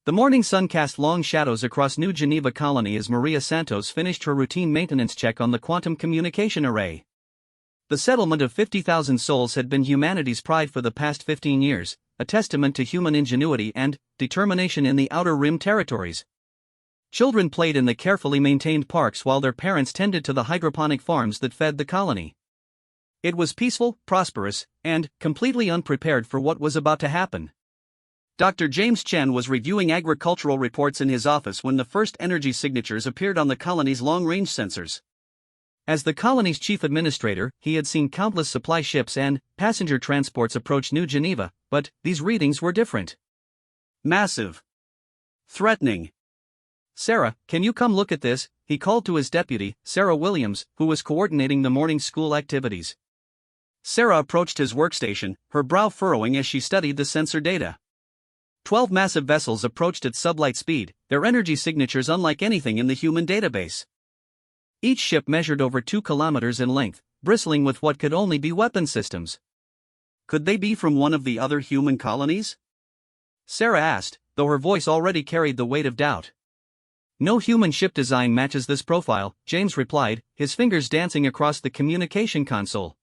The morning sun cast long shadows across New Geneva colony as Maria Santos finished her routine maintenance check on the quantum communication array. The settlement of 50,000 souls had been humanity's pride for the past 15 years, a testament to human ingenuity and determination in the Outer Rim territories. Children played in the carefully maintained parks while their parents tended to the hydroponic farms that fed the colony. It was peaceful, prosperous, and completely unprepared for what was about to happen. Dr. James Chen was reviewing agricultural reports in his office when the first energy signatures appeared on the colony's long-range sensors. As the colony's chief administrator, he had seen countless supply ships and passenger transports approach New Geneva, but these readings were different. Massive. Threatening. "Sarah, can you come look at this?" he called to his deputy, Sarah Williams, who was coordinating the morning school activities. Sarah approached his workstation, her brow furrowing as she studied the sensor data. 12 massive vessels approached at sublight speed, their energy signatures unlike anything in the human database. Each ship measured over 2 kilometers in length, bristling with what could only be weapon systems. Could they be from one of the other human colonies? Sarah asked, though her voice already carried the weight of doubt. "No human ship design matches this profile," James replied, his fingers dancing across the communication console.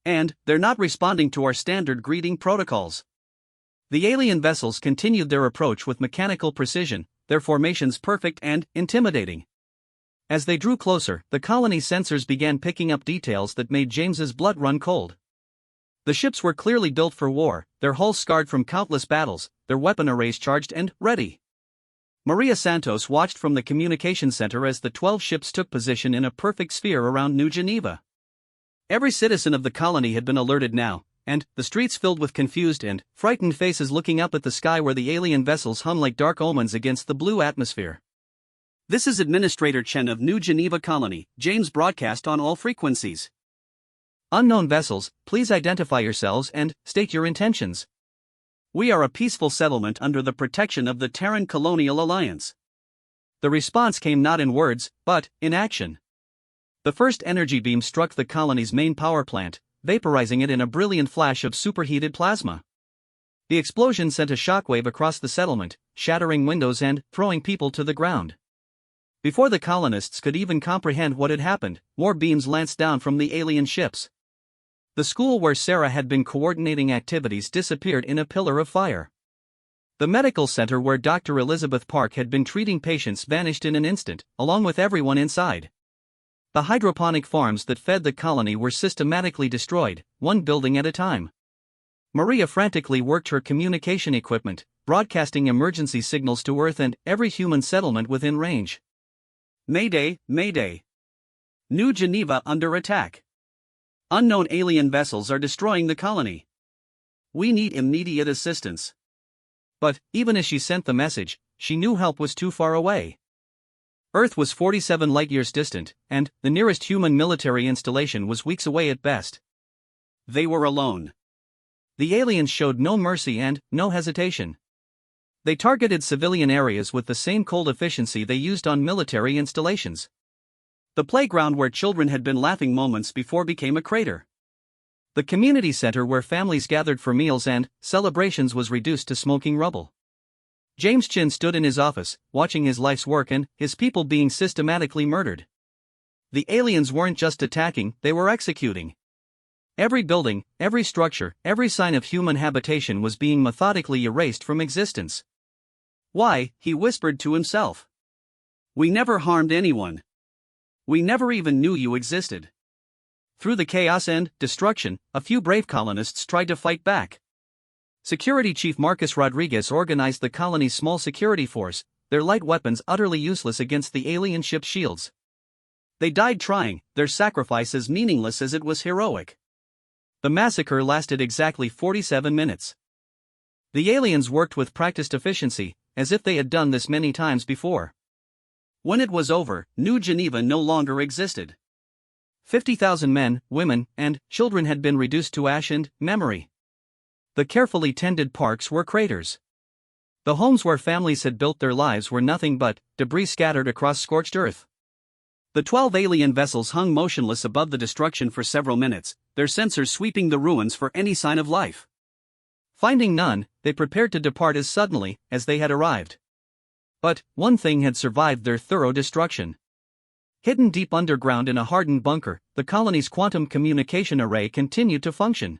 "And they're not responding to our standard greeting protocols." The alien vessels continued their approach with mechanical precision, their formations perfect and intimidating. As they drew closer, the colony's sensors began picking up details that made James's blood run cold. The ships were clearly built for war, their hulls scarred from countless battles, their weapon arrays charged and ready. Maria Santos watched from the communication center as the 12 ships took position in a perfect sphere around New Geneva. Every citizen of the colony had been alerted now, and the streets filled with confused and frightened faces looking up at the sky where the alien vessels hung like dark omens against the blue atmosphere. "This is Administrator Chen of New Geneva Colony," James broadcast on all frequencies. "Unknown vessels, please identify yourselves and state your intentions. We are a peaceful settlement under the protection of the Terran Colonial Alliance." The response came not in words, but in action. The first energy beam struck the colony's main power plant, vaporizing it in a brilliant flash of superheated plasma. The explosion sent a shockwave across the settlement, shattering windows and throwing people to the ground. Before the colonists could even comprehend what had happened, more beams lanced down from the alien ships. The school where Sarah had been coordinating activities disappeared in a pillar of fire. The medical center where Dr. Elizabeth Park had been treating patients vanished in an instant, along with everyone inside. The hydroponic farms that fed the colony were systematically destroyed, one building at a time. Maria frantically worked her communication equipment, broadcasting emergency signals to Earth and every human settlement within range. "Mayday, Mayday! New Geneva under attack. Unknown alien vessels are destroying the colony. We need immediate assistance." But, even as she sent the message, she knew help was too far away. Earth was 47 light-years distant, and the nearest human military installation was weeks away at best. They were alone. The aliens showed no mercy and no hesitation. They targeted civilian areas with the same cold efficiency they used on military installations. The playground where children had been laughing moments before became a crater. The community center where families gathered for meals and celebrations was reduced to smoking rubble. James Chin stood in his office, watching his life's work and his people being systematically murdered. The aliens weren't just attacking, they were executing. Every building, every structure, every sign of human habitation was being methodically erased from existence. "Why?" he whispered to himself. "We never harmed anyone. We never even knew you existed." Through the chaos and destruction, a few brave colonists tried to fight back. Security Chief Marcus Rodriguez organized the colony's small security force, their light weapons utterly useless against the alien ship's shields. They died trying, their sacrifice as meaningless as it was heroic. The massacre lasted exactly 47 minutes. The aliens worked with practiced efficiency, as if they had done this many times before. When it was over, New Geneva no longer existed. 50,000 men, women, and children had been reduced to ash and memory. The carefully tended parks were craters. The homes where families had built their lives were nothing but debris scattered across scorched earth. The 12 alien vessels hung motionless above the destruction for several minutes, their sensors sweeping the ruins for any sign of life. Finding none, they prepared to depart as suddenly as they had arrived. But one thing had survived their thorough destruction. Hidden deep underground in a hardened bunker, the colony's quantum communication array continued to function.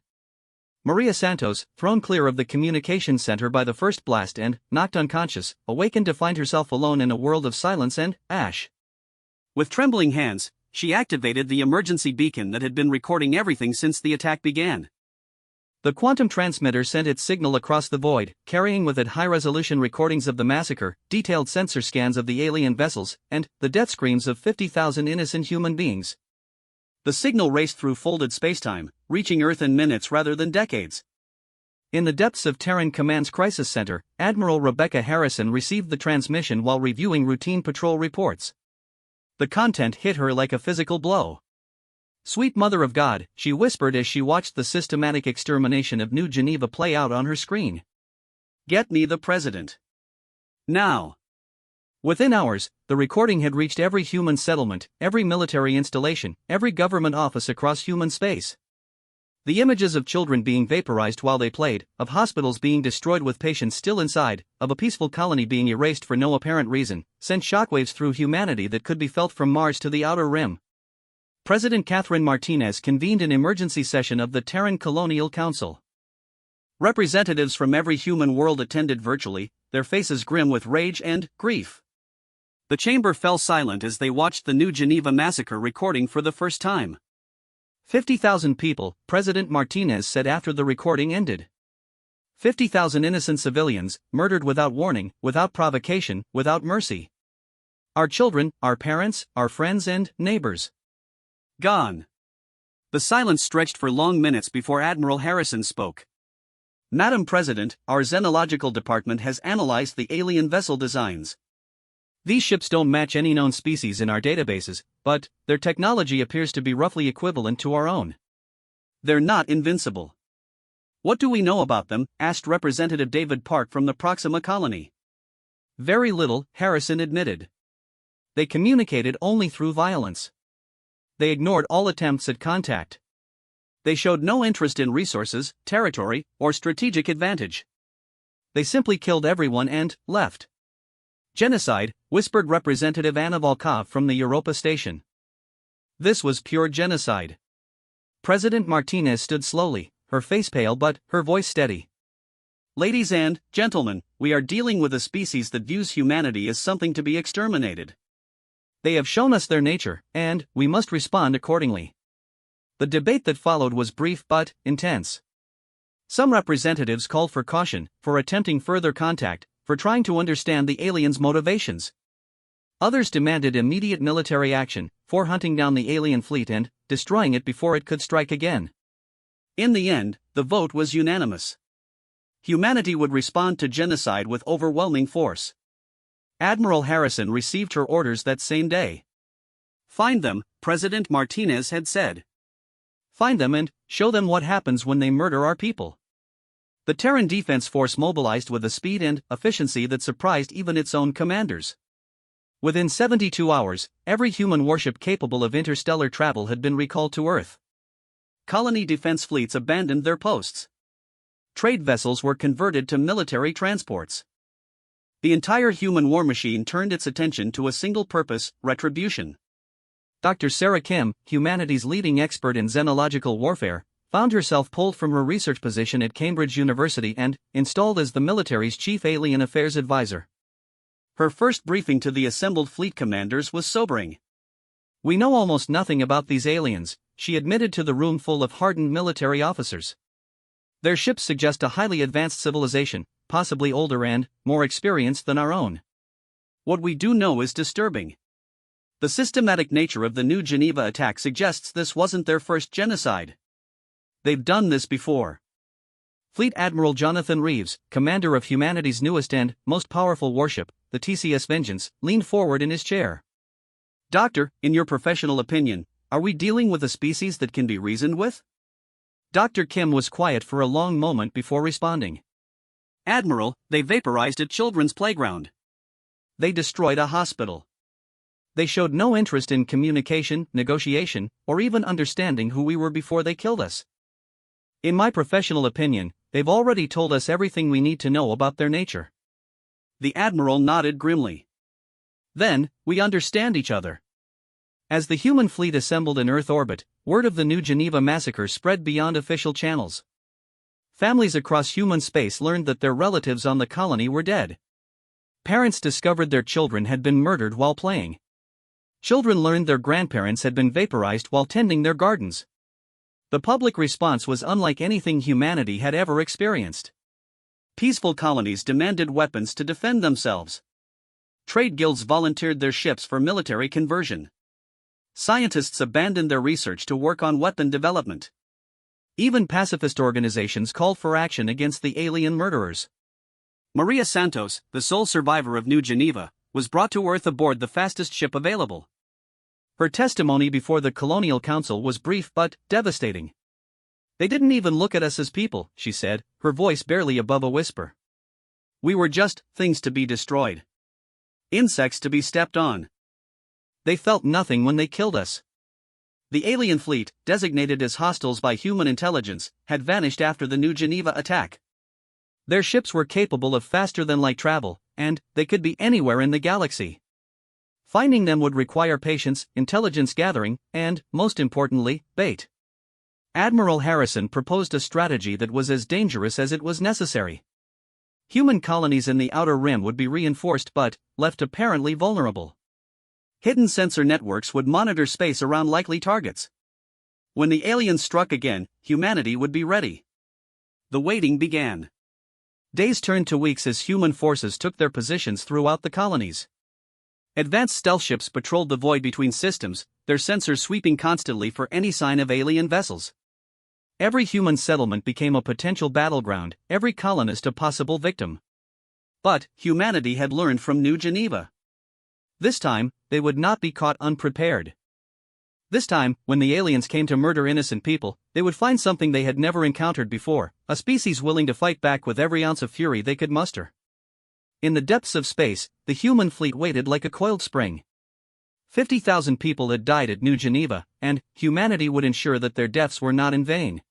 Maria Santos, thrown clear of the communication center by the first blast and, knocked unconscious, awakened to find herself alone in a world of silence and ash. With trembling hands, she activated the emergency beacon that had been recording everything since the attack began. The quantum transmitter sent its signal across the void, carrying with it high-resolution recordings of the massacre, detailed sensor scans of the alien vessels, and the death screams of 50,000 innocent human beings. The signal raced through folded spacetime, reaching Earth in minutes rather than decades. In the depths of Terran Command's Crisis Center, Admiral Rebecca Harrison received the transmission while reviewing routine patrol reports. The content hit her like a physical blow. "Sweet Mother of God," she whispered as she watched the systematic extermination of New Geneva play out on her screen. "Get me the president. Now." Within hours, the recording had reached every human settlement, every military installation, every government office across human space. The images of children being vaporized while they played, of hospitals being destroyed with patients still inside, of a peaceful colony being erased for no apparent reason, sent shockwaves through humanity that could be felt from Mars to the Outer Rim. President Catherine Martinez convened an emergency session of the Terran Colonial Council. Representatives from every human world attended virtually, their faces grim with rage and grief. The chamber fell silent as they watched the New Geneva massacre recording for the first time. 50,000 people, President Martinez said after the recording ended. 50,000 innocent civilians, murdered without warning, without provocation, without mercy. Our children, our parents, our friends and neighbors. Gone. The silence stretched for long minutes before Admiral Harrison spoke. "Madam President, our xenological department has analyzed the alien vessel designs. These ships don't match any known species in our databases, but their technology appears to be roughly equivalent to our own. They're not invincible." "What do we know about them?" asked Representative David Park from the Proxima colony. "Very little," Harrison admitted. "They communicated only through violence. They ignored all attempts at contact. They showed no interest in resources, territory, or strategic advantage. They simply killed everyone and left." "Genocide," whispered Representative Anna Volkov from the Europa station. This was pure genocide. President Martinez stood slowly, her face pale but her voice steady. "Ladies and gentlemen, we are dealing with a species that views humanity as something to be exterminated. They have shown us their nature, and we must respond accordingly." The debate that followed was brief but intense. Some representatives called for caution, for attempting further contact, for trying to understand the aliens' motivations. Others demanded immediate military action, for hunting down the alien fleet and destroying it before it could strike again. In the end, the vote was unanimous. Humanity would respond to genocide with overwhelming force. Admiral Harrison received her orders that same day. "Find them," President Martinez had said. "Find them and show them what happens when they murder our people." The Terran Defense Force mobilized with a speed and efficiency that surprised even its own commanders. Within 72 hours, every human warship capable of interstellar travel had been recalled to Earth. Colony defense fleets abandoned their posts. Trade vessels were converted to military transports. The entire human war machine turned its attention to a single purpose: retribution. Dr. Sarah Kim, humanity's leading expert in xenological warfare, found herself pulled from her research position at Cambridge University and installed as the military's chief alien affairs advisor. Her first briefing to the assembled fleet commanders was sobering. "We know almost nothing about these aliens," she admitted to the room full of hardened military officers. "Their ships suggest a highly advanced civilization, possibly older and more experienced than our own. What we do know is disturbing. The systematic nature of the New Geneva attack suggests this wasn't their first genocide. They've done this before." Fleet Admiral Jonathan Reeves, commander of humanity's newest and most powerful warship, the TCS Vengeance, leaned forward in his chair. "Doctor, in your professional opinion, are we dealing with a species that can be reasoned with?" Dr. Kim was quiet for a long moment before responding. "Admiral, they vaporized a children's playground. They destroyed a hospital. They showed no interest in communication, negotiation, or even understanding who we were before they killed us. In my professional opinion, they've already told us everything we need to know about their nature. The Admiral nodded grimly. Then, we understand each other. As the human fleet assembled in Earth orbit, word of the New Geneva massacre spread beyond official channels. Families across human space learned that their relatives on the colony were dead. Parents discovered their children had been murdered while playing. Children learned their grandparents had been vaporized while tending their gardens. The public response was unlike anything humanity had ever experienced. Peaceful colonies demanded weapons to defend themselves. Trade guilds volunteered their ships for military conversion. Scientists abandoned their research to work on weapon development. Even pacifist organizations called for action against the alien murderers. Maria Santos, the sole survivor of New Geneva, was brought to Earth aboard the fastest ship available. Her testimony before the Colonial Council was brief but devastating. "They didn't even look at us as people," she said, her voice barely above a whisper. "We were just things to be destroyed. Insects to be stepped on. They felt nothing when they killed us." The alien fleet, designated as hostiles by human intelligence, had vanished after the New Geneva attack. Their ships were capable of faster-than-light travel, and they could be anywhere in the galaxy. Finding them would require patience, intelligence gathering, and, most importantly, bait. Admiral Harrison proposed a strategy that was as dangerous as it was necessary. Human colonies in the Outer Rim would be reinforced but left apparently vulnerable. Hidden sensor networks would monitor space around likely targets. When the aliens struck again, humanity would be ready. The waiting began. Days turned to weeks as human forces took their positions throughout the colonies. Advanced stealth ships patrolled the void between systems, their sensors sweeping constantly for any sign of alien vessels. Every human settlement became a potential battleground, every colonist a possible victim. But humanity had learned from New Geneva. This time, they would not be caught unprepared. This time, when the aliens came to murder innocent people, they would find something they had never encountered before, a species willing to fight back with every ounce of fury they could muster. In the depths of space, the human fleet waited like a coiled spring. 50,000 people had died at New Geneva, and humanity would ensure that their deaths were not in vain.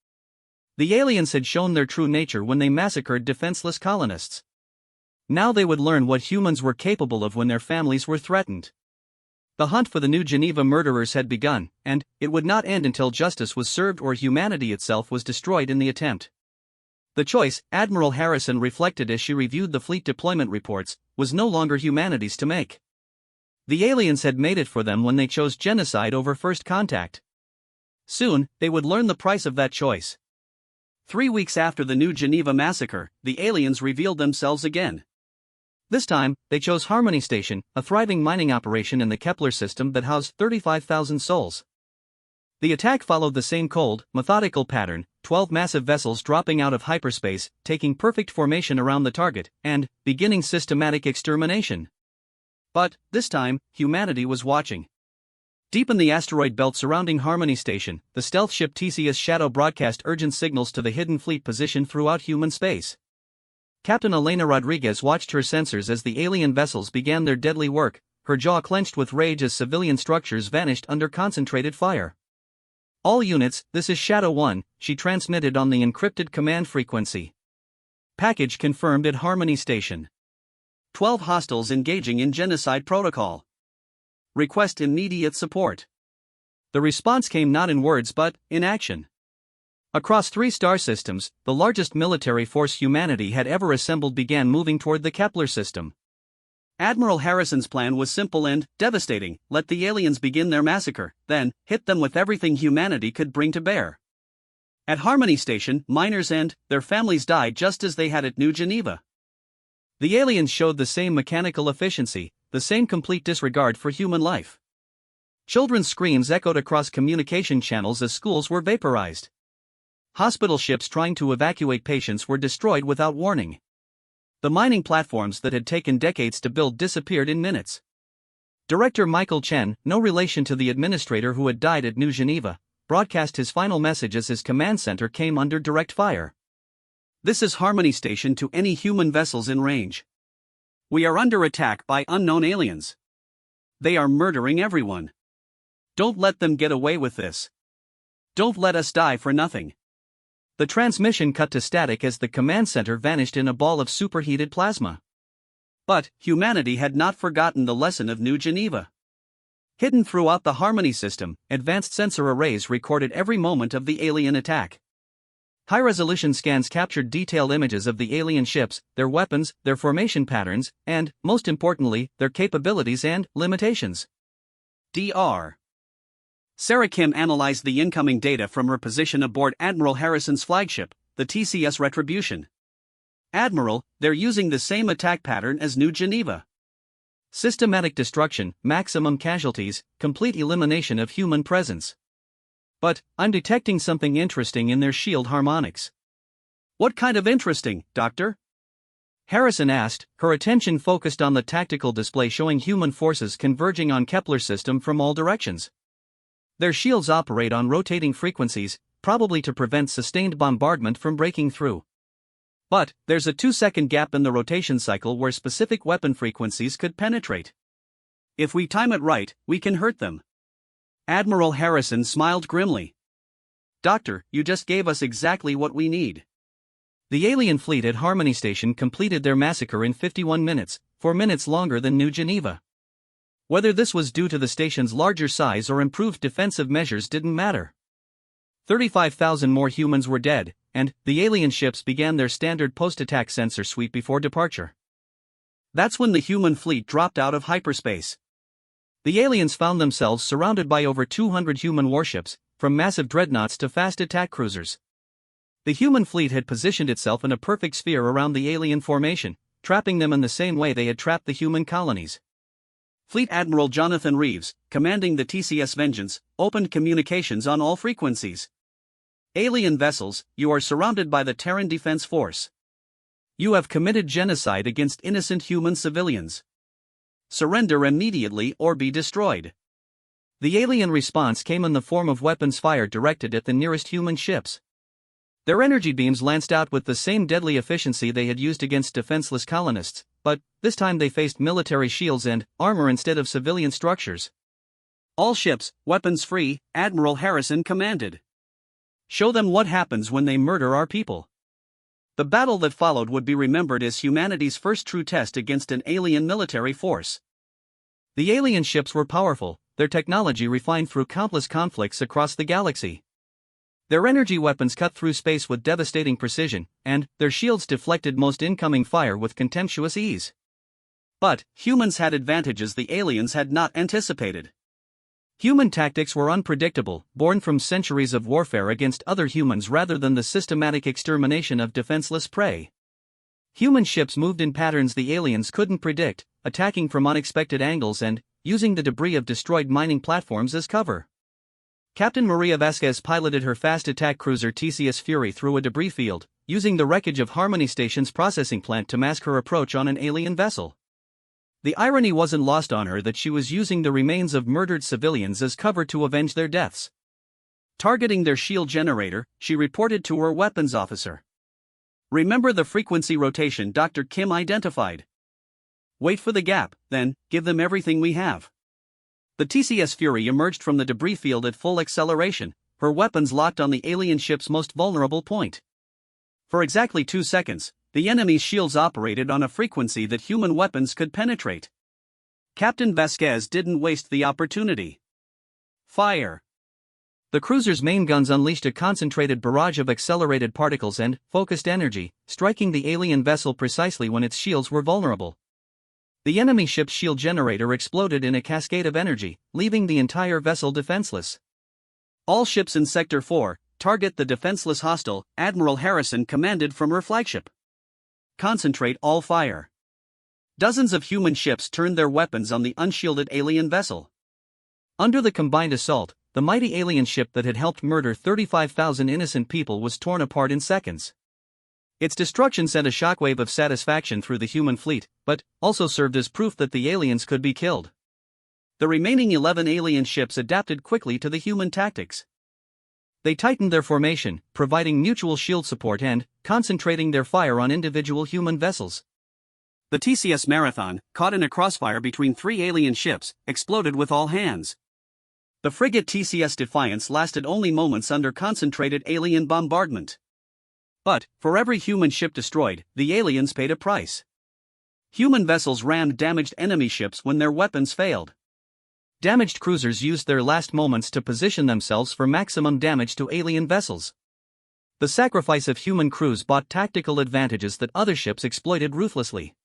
The aliens had shown their true nature when they massacred defenseless colonists. Now they would learn what humans were capable of when their families were threatened. The hunt for the New Geneva murderers had begun, and it would not end until justice was served or humanity itself was destroyed in the attempt. The choice, Admiral Harrison reflected as she reviewed the fleet deployment reports, was no longer humanity's to make. The aliens had made it for them when they chose genocide over first contact. Soon, they would learn the price of that choice. 3 weeks after the New Geneva massacre, the aliens revealed themselves again. This time, they chose Harmony Station, a thriving mining operation in the Kepler system that housed 35,000 souls. The attack followed the same cold, methodical pattern, 12 massive vessels dropping out of hyperspace, taking perfect formation around the target, and beginning systematic extermination. But, this time, humanity was watching. Deep in the asteroid belt surrounding Harmony Station, the stealth ship TCS Shadow broadcast urgent signals to the hidden fleet positioned throughout human space. Captain Elena Rodriguez watched her sensors as the alien vessels began their deadly work, her jaw clenched with rage as civilian structures vanished under concentrated fire. "All units, this is Shadow 1, she transmitted on the encrypted command frequency. Package confirmed at Harmony Station. 12 hostiles engaging in genocide protocol. Request immediate support." The response came not in words but in action. Across 3 star systems, the largest military force humanity had ever assembled began moving toward the Kepler system. Admiral Harrison's plan was simple and devastating: let the aliens begin their massacre, then hit them with everything humanity could bring to bear. At Harmony Station, miners and their families died just as they had at New Geneva. The aliens showed the same mechanical efficiency, the same complete disregard for human life. Children's screams echoed across communication channels as schools were vaporized. Hospital ships trying to evacuate patients were destroyed without warning. The mining platforms that had taken decades to build disappeared in minutes. Director Michael Chen, no relation to the administrator who had died at New Geneva, broadcast his final message as his command center came under direct fire. "This is Harmony Station to any human vessels in range. We are under attack by unknown aliens. They are murdering everyone. Don't let them get away with this. Don't let us die for nothing. The transmission cut to static as the command center vanished in a ball of superheated plasma. But humanity had not forgotten the lesson of New Geneva. Hidden throughout the Harmony system, advanced sensor arrays recorded every moment of the alien attack. High-resolution scans captured detailed images of the alien ships, their weapons, their formation patterns, and, most importantly, their capabilities and limitations. Dr. Sarah Kim analyzed the incoming data from her position aboard Admiral Harrison's flagship, the TCS Retribution. Admiral, they're using the same attack pattern as New Geneva. Systematic destruction, maximum casualties, complete elimination of human presence. But, I'm detecting something interesting in their shield harmonics. What kind of interesting, Doctor? Harrison asked, her attention focused on the tactical display showing human forces converging on Kepler's system from all directions. Their shields operate on rotating frequencies, probably to prevent sustained bombardment from breaking through. But, there's a 2-second gap in the rotation cycle where specific weapon frequencies could penetrate. If we time it right, we can hurt them. Admiral Harrison smiled grimly. Doctor, you just gave us exactly what we need. The alien fleet at Harmony Station completed their massacre in 51 minutes, 4 minutes longer than New Geneva. Whether this was due to the station's larger size or improved defensive measures didn't matter. 35,000 more humans were dead, and the alien ships began their standard post-attack sensor sweep before departure. That's when the human fleet dropped out of hyperspace. The aliens found themselves surrounded by over 200 human warships, from massive dreadnoughts to fast attack cruisers. The human fleet had positioned itself in a perfect sphere around the alien formation, trapping them in the same way they had trapped the human colonies. Fleet Admiral Jonathan Reeves, commanding the TCS Vengeance, opened communications on all frequencies. Alien vessels, you are surrounded by the Terran Defense Force. You have committed genocide against innocent human civilians. Surrender immediately or be destroyed. The alien response came in the form of weapons fire directed at the nearest human ships. Their energy beams lanced out with the same deadly efficiency they had used against defenseless colonists, but this time they faced military shields and armor instead of civilian structures. All ships, weapons free, Admiral Harrison commanded. Show them what happens when they murder our people. The battle that followed would be remembered as humanity's first true test against an alien military force. The alien ships were powerful, their technology refined through countless conflicts across the galaxy. Their energy weapons cut through space with devastating precision, and their shields deflected most incoming fire with contemptuous ease. But humans had advantages the aliens had not anticipated. Human tactics were unpredictable, born from centuries of warfare against other humans rather than the systematic extermination of defenseless prey. Human ships moved in patterns the aliens couldn't predict, attacking from unexpected angles and using the debris of destroyed mining platforms as cover. Captain Maria Vasquez piloted her fast attack cruiser TCS Fury through a debris field, using the wreckage of Harmony Station's processing plant to mask her approach on an alien vessel. The irony wasn't lost on her that she was using the remains of murdered civilians as cover to avenge their deaths. Targeting their shield generator, she reported to her weapons officer. Remember the frequency rotation Dr. Kim identified. Wait for the gap, then, give them everything we have. The TCS Fury emerged from the debris field at full acceleration, her weapons locked on the alien ship's most vulnerable point. For exactly 2 seconds, the enemy's shields operated on a frequency that human weapons could penetrate. Captain Vasquez didn't waste the opportunity. Fire! The cruiser's main guns unleashed a concentrated barrage of accelerated particles and focused energy, striking the alien vessel precisely when its shields were vulnerable. The enemy ship's shield generator exploded in a cascade of energy, leaving the entire vessel defenseless. All ships in Sector 4, target the defenseless hostile, Admiral Harrison commanded from her flagship. Concentrate all fire. Dozens of human ships turned their weapons on the unshielded alien vessel. Under the combined assault, the mighty alien ship that had helped murder 35,000 innocent people was torn apart in seconds. Its destruction sent a shockwave of satisfaction through the human fleet, but also served as proof that the aliens could be killed. The remaining 11 alien ships adapted quickly to the human tactics. They tightened their formation, providing mutual shield support and concentrating their fire on individual human vessels. The TCS Marathon, caught in a crossfire between 3 alien ships, exploded with all hands. The frigate TCS Defiance lasted only moments under concentrated alien bombardment. But, for every human ship destroyed, the aliens paid a price. Human vessels rammed damaged enemy ships when their weapons failed. Damaged cruisers used their last moments to position themselves for maximum damage to alien vessels. The sacrifice of human crews bought tactical advantages that other ships exploited ruthlessly.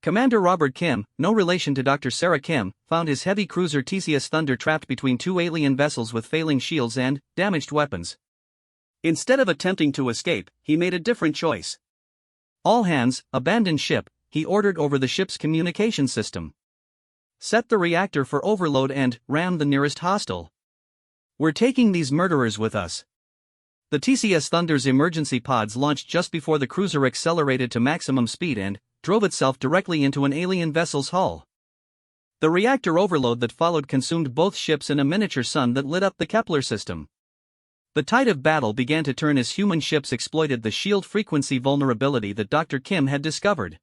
Commander Robert Kim, no relation to Dr. Sarah Kim, found his heavy cruiser TCS Thunder trapped between two alien vessels with failing shields and damaged weapons. Instead of attempting to escape, he made a different choice. All hands, abandon ship, he ordered over the ship's communication system. Set the reactor for overload and ram the nearest hostile. We're taking these murderers with us. The TCS Thunder's emergency pods launched just before the cruiser accelerated to maximum speed and drove itself directly into an alien vessel's hull. The reactor overload that followed consumed both ships in a miniature sun that lit up the Kepler system. The tide of battle began to turn as human ships exploited the shield frequency vulnerability that Dr. Kim had discovered.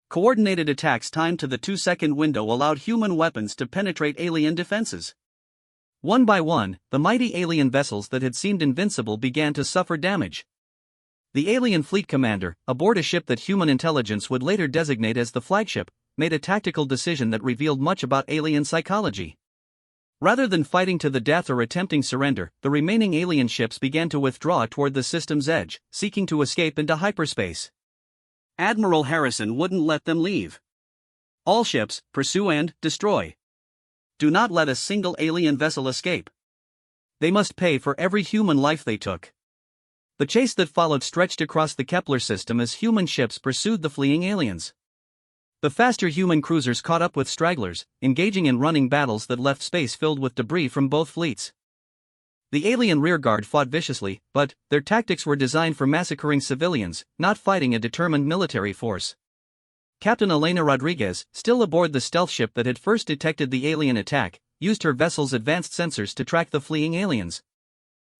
Coordinated attacks timed to the 2-second window allowed human weapons to penetrate alien defenses. One by one, the mighty alien vessels that had seemed invincible began to suffer damage. The alien fleet commander, aboard a ship that human intelligence would later designate as the flagship, made a tactical decision that revealed much about alien psychology. Rather than fighting to the death or attempting surrender, the remaining alien ships began to withdraw toward the system's edge, seeking to escape into hyperspace. Admiral Harrison wouldn't let them leave. All ships, pursue and destroy. Do not let a single alien vessel escape. They must pay for every human life they took. The chase that followed stretched across the Kepler system as human ships pursued the fleeing aliens. The faster human cruisers caught up with stragglers, engaging in running battles that left space filled with debris from both fleets. The alien rearguard fought viciously, but their tactics were designed for massacring civilians, not fighting a determined military force. Captain Elena Rodriguez, still aboard the stealth ship that had first detected the alien attack, used her vessel's advanced sensors to track the fleeing aliens.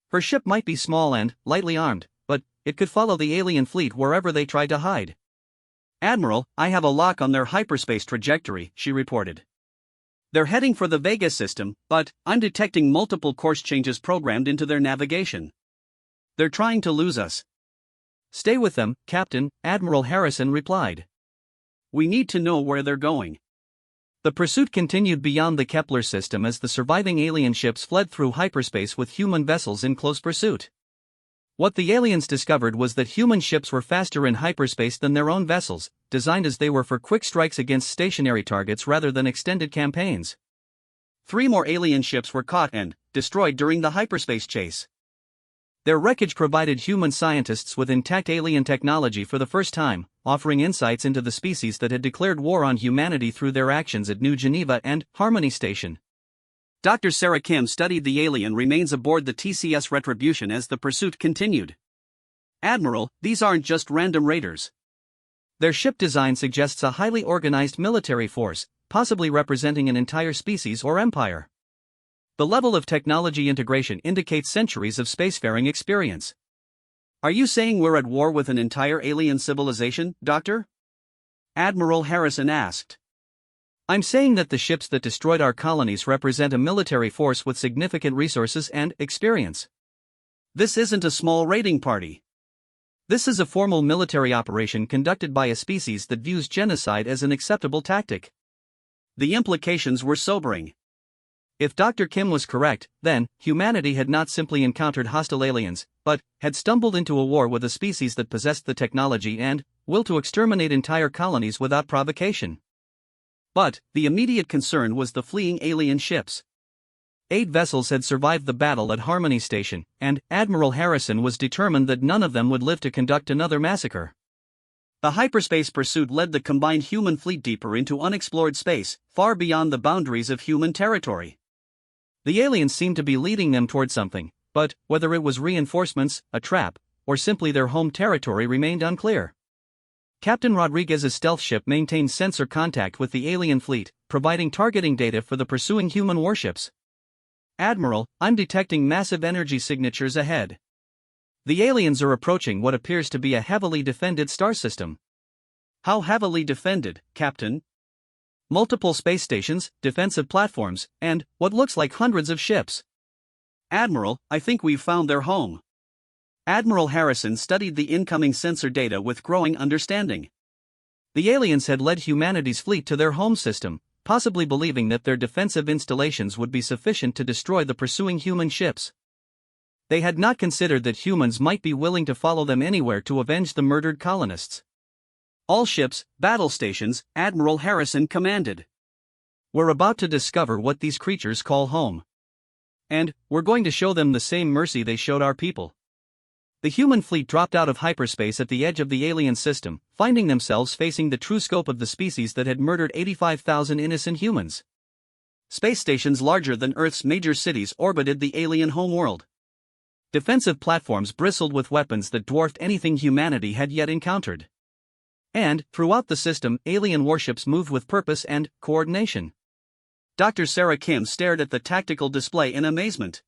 Her ship might be small and lightly armed, but it could follow the alien fleet wherever they tried to hide. "Admiral, I have a lock on their hyperspace trajectory," she reported. "They're heading for the Vega system, but I'm detecting multiple course changes programmed into their navigation. They're trying to lose us." "Stay with them, Captain," Admiral Harrison replied. "We need to know where they're going." The pursuit continued beyond the Kepler system as the surviving alien ships fled through hyperspace with human vessels in close pursuit. What the aliens discovered was that human ships were faster in hyperspace than their own vessels, designed as they were for quick strikes against stationary targets rather than extended campaigns. 3 more alien ships were caught and destroyed during the hyperspace chase. Their wreckage provided human scientists with intact alien technology for the first time, offering insights into the species that had declared war on humanity through their actions at New Geneva and Harmony Station. Dr. Sarah Kim studied the alien remains aboard the TCS Retribution as the pursuit continued. "Admiral, these aren't just random raiders. Their ship design suggests a highly organized military force, possibly representing an entire species or empire. The level of technology integration indicates centuries of spacefaring experience." "Are you saying we're at war with an entire alien civilization, Doctor?" Admiral Harrison asked. "I'm saying that the ships that destroyed our colonies represent a military force with significant resources and experience. This isn't a small raiding party. This is a formal military operation conducted by a species that views genocide as an acceptable tactic." The implications were sobering. If Dr. Kim was correct, then humanity had not simply encountered hostile aliens, but had stumbled into a war with a species that possessed the technology and will to exterminate entire colonies without provocation. But the immediate concern was the fleeing alien ships. 8 vessels had survived the battle at Harmony Station, and Admiral Harrison was determined that none of them would live to conduct another massacre. The hyperspace pursuit led the combined human fleet deeper into unexplored space, far beyond the boundaries of human territory. The aliens seemed to be leading them toward something, but whether it was reinforcements, a trap, or simply their home territory remained unclear. Captain Rodriguez's stealth ship maintained sensor contact with the alien fleet, providing targeting data for the pursuing human warships. "Admiral, I'm detecting massive energy signatures ahead. The aliens are approaching what appears to be a heavily defended star system." "How heavily defended, Captain?" "Multiple space stations, defensive platforms, and what looks like hundreds of ships." "Admiral, I think we've found their home." Admiral Harrison studied the incoming sensor data with growing understanding. The aliens had led humanity's fleet to their home system, possibly believing that their defensive installations would be sufficient to destroy the pursuing human ships. They had not considered that humans might be willing to follow them anywhere to avenge the murdered colonists. All ships, battle stations, Admiral Harrison commanded. We're about to discover what these creatures call home. And we're going to show them the same mercy they showed our people. The human fleet dropped out of hyperspace at the edge of the alien system, finding themselves facing the true scope of the species that had murdered 85,000 innocent humans. Space stations larger than Earth's major cities orbited the alien homeworld. Defensive platforms bristled with weapons that dwarfed anything humanity had yet encountered. And, throughout the system, alien warships moved with purpose and coordination. Dr. Sarah Kim stared at the tactical display in amazement.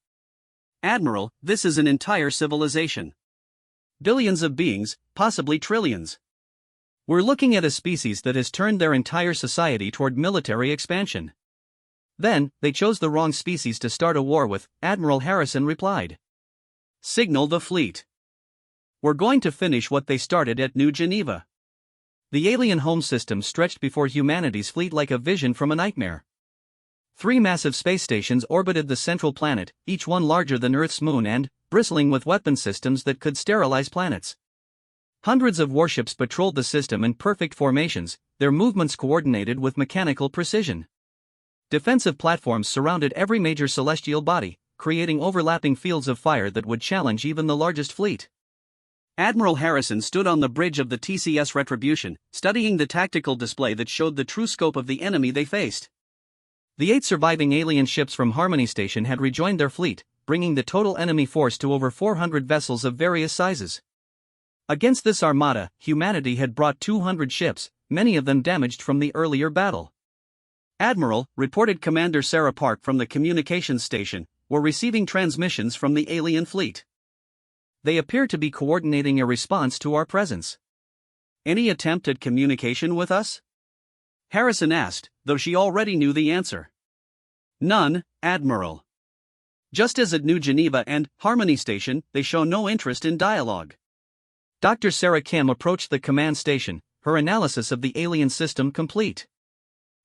Admiral, this is an entire civilization. Billions of beings, possibly trillions. We're looking at a species that has turned their entire society toward military expansion. Then, they chose the wrong species to start a war with, Admiral Harrison replied. Signal the fleet. We're going to finish what they started at New Geneva. The alien home system stretched before humanity's fleet like a vision from a nightmare. 3 massive space stations orbited the central planet, each one larger than Earth's moon and bristling with weapon systems that could sterilize planets. Hundreds of warships patrolled the system in perfect formations, their movements coordinated with mechanical precision. Defensive platforms surrounded every major celestial body, creating overlapping fields of fire that would challenge even the largest fleet. Admiral Harrison stood on the bridge of the TCS Retribution, studying the tactical display that showed the true scope of the enemy they faced. The 8 surviving alien ships from Harmony Station had rejoined their fleet, bringing the total enemy force to over 400 vessels of various sizes. Against this armada, humanity had brought 200 ships, many of them damaged from the earlier battle. Admiral, reported Commander Sarah Park from the communications station, were receiving transmissions from the alien fleet. They appear to be coordinating a response to our presence. Any attempt at communication with us? Harrison asked, though she already knew the answer. None, Admiral. Just as at New Geneva and Harmony Station, they show no interest in dialogue. Dr. Sarah Kim approached the command station, her analysis of the alien system complete.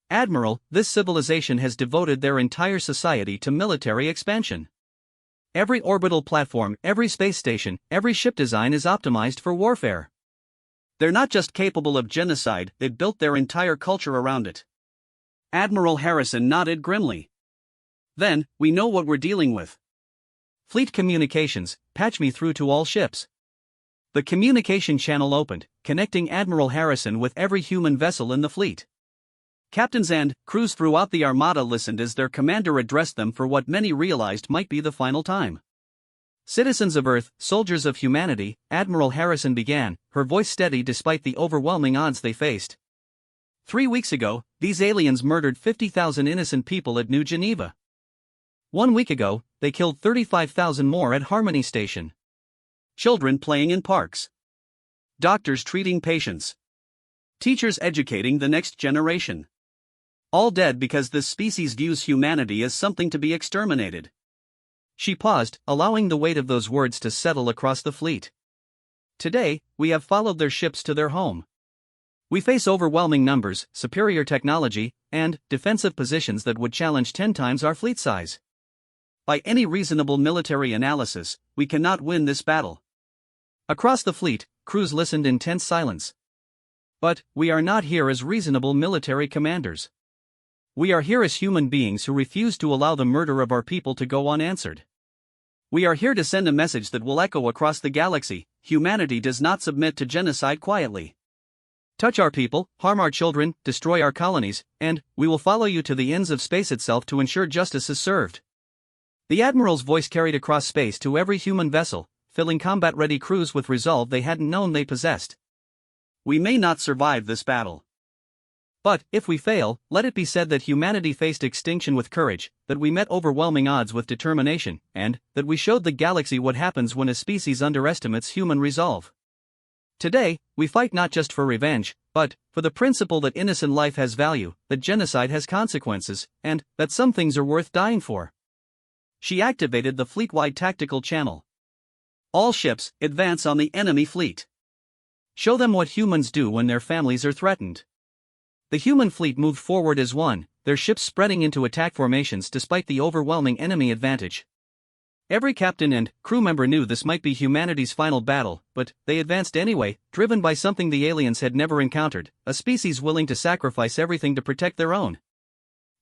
Admiral, this civilization has devoted their entire society to military expansion. Every orbital platform, every space station, every ship design is optimized for warfare. They're not just capable of genocide, they've built their entire culture around it. Admiral Harrison nodded grimly. Then, we know what we're dealing with. Fleet communications, patch me through to all ships. The communication channel opened, connecting Admiral Harrison with every human vessel in the fleet. Captains and crews throughout the armada listened as their commander addressed them for what many realized might be the final time. Citizens of Earth, soldiers of humanity, Admiral Harrison began, her voice steady despite the overwhelming odds they faced. 3 weeks ago, these aliens murdered 50,000 innocent people at New Geneva. 1 week ago, they killed 35,000 more at Harmony Station. Children playing in parks. Doctors treating patients. Teachers educating the next generation. All dead because this species views humanity as something to be exterminated. She paused, allowing the weight of those words to settle across the fleet. Today, we have followed their ships to their home. We face overwhelming numbers, superior technology, and defensive positions that would challenge 10 times our fleet size. By any reasonable military analysis, we cannot win this battle. Across the fleet, crews listened in tense silence. But we are not here as reasonable military commanders. We are here as human beings who refuse to allow the murder of our people to go unanswered. We are here to send a message that will echo across the galaxy: humanity does not submit to genocide quietly. Touch our people, harm our children, destroy our colonies, and we will follow you to the ends of space itself to ensure justice is served. The Admiral's voice carried across space to every human vessel, filling combat-ready crews with resolve they hadn't known they possessed. We may not survive this battle. But, if we fail, let it be said that humanity faced extinction with courage, that we met overwhelming odds with determination, and that we showed the galaxy what happens when a species underestimates human resolve. Today, we fight not just for revenge, but for the principle that innocent life has value, that genocide has consequences, and that some things are worth dying for. She activated the fleet-wide tactical channel. All ships, advance on the enemy fleet. Show them what humans do when their families are threatened. The human fleet moved forward as one, their ships spreading into attack formations despite the overwhelming enemy advantage. Every captain and crew member knew this might be humanity's final battle, but they advanced anyway, driven by something the aliens had never encountered, a species willing to sacrifice everything to protect their own.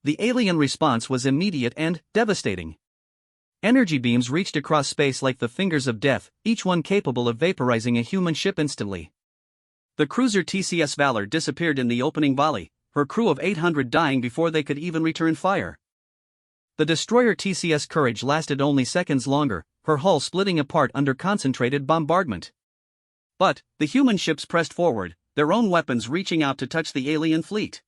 The alien response was immediate and devastating. Energy beams reached across space like the fingers of death, each one capable of vaporizing a human ship instantly. The cruiser TCS Valor disappeared in the opening volley, her crew of 800 dying before they could even return fire. The destroyer TCS Courage lasted only seconds longer, her hull splitting apart under concentrated bombardment. But the human ships pressed forward, their own weapons reaching out to touch the alien fleet.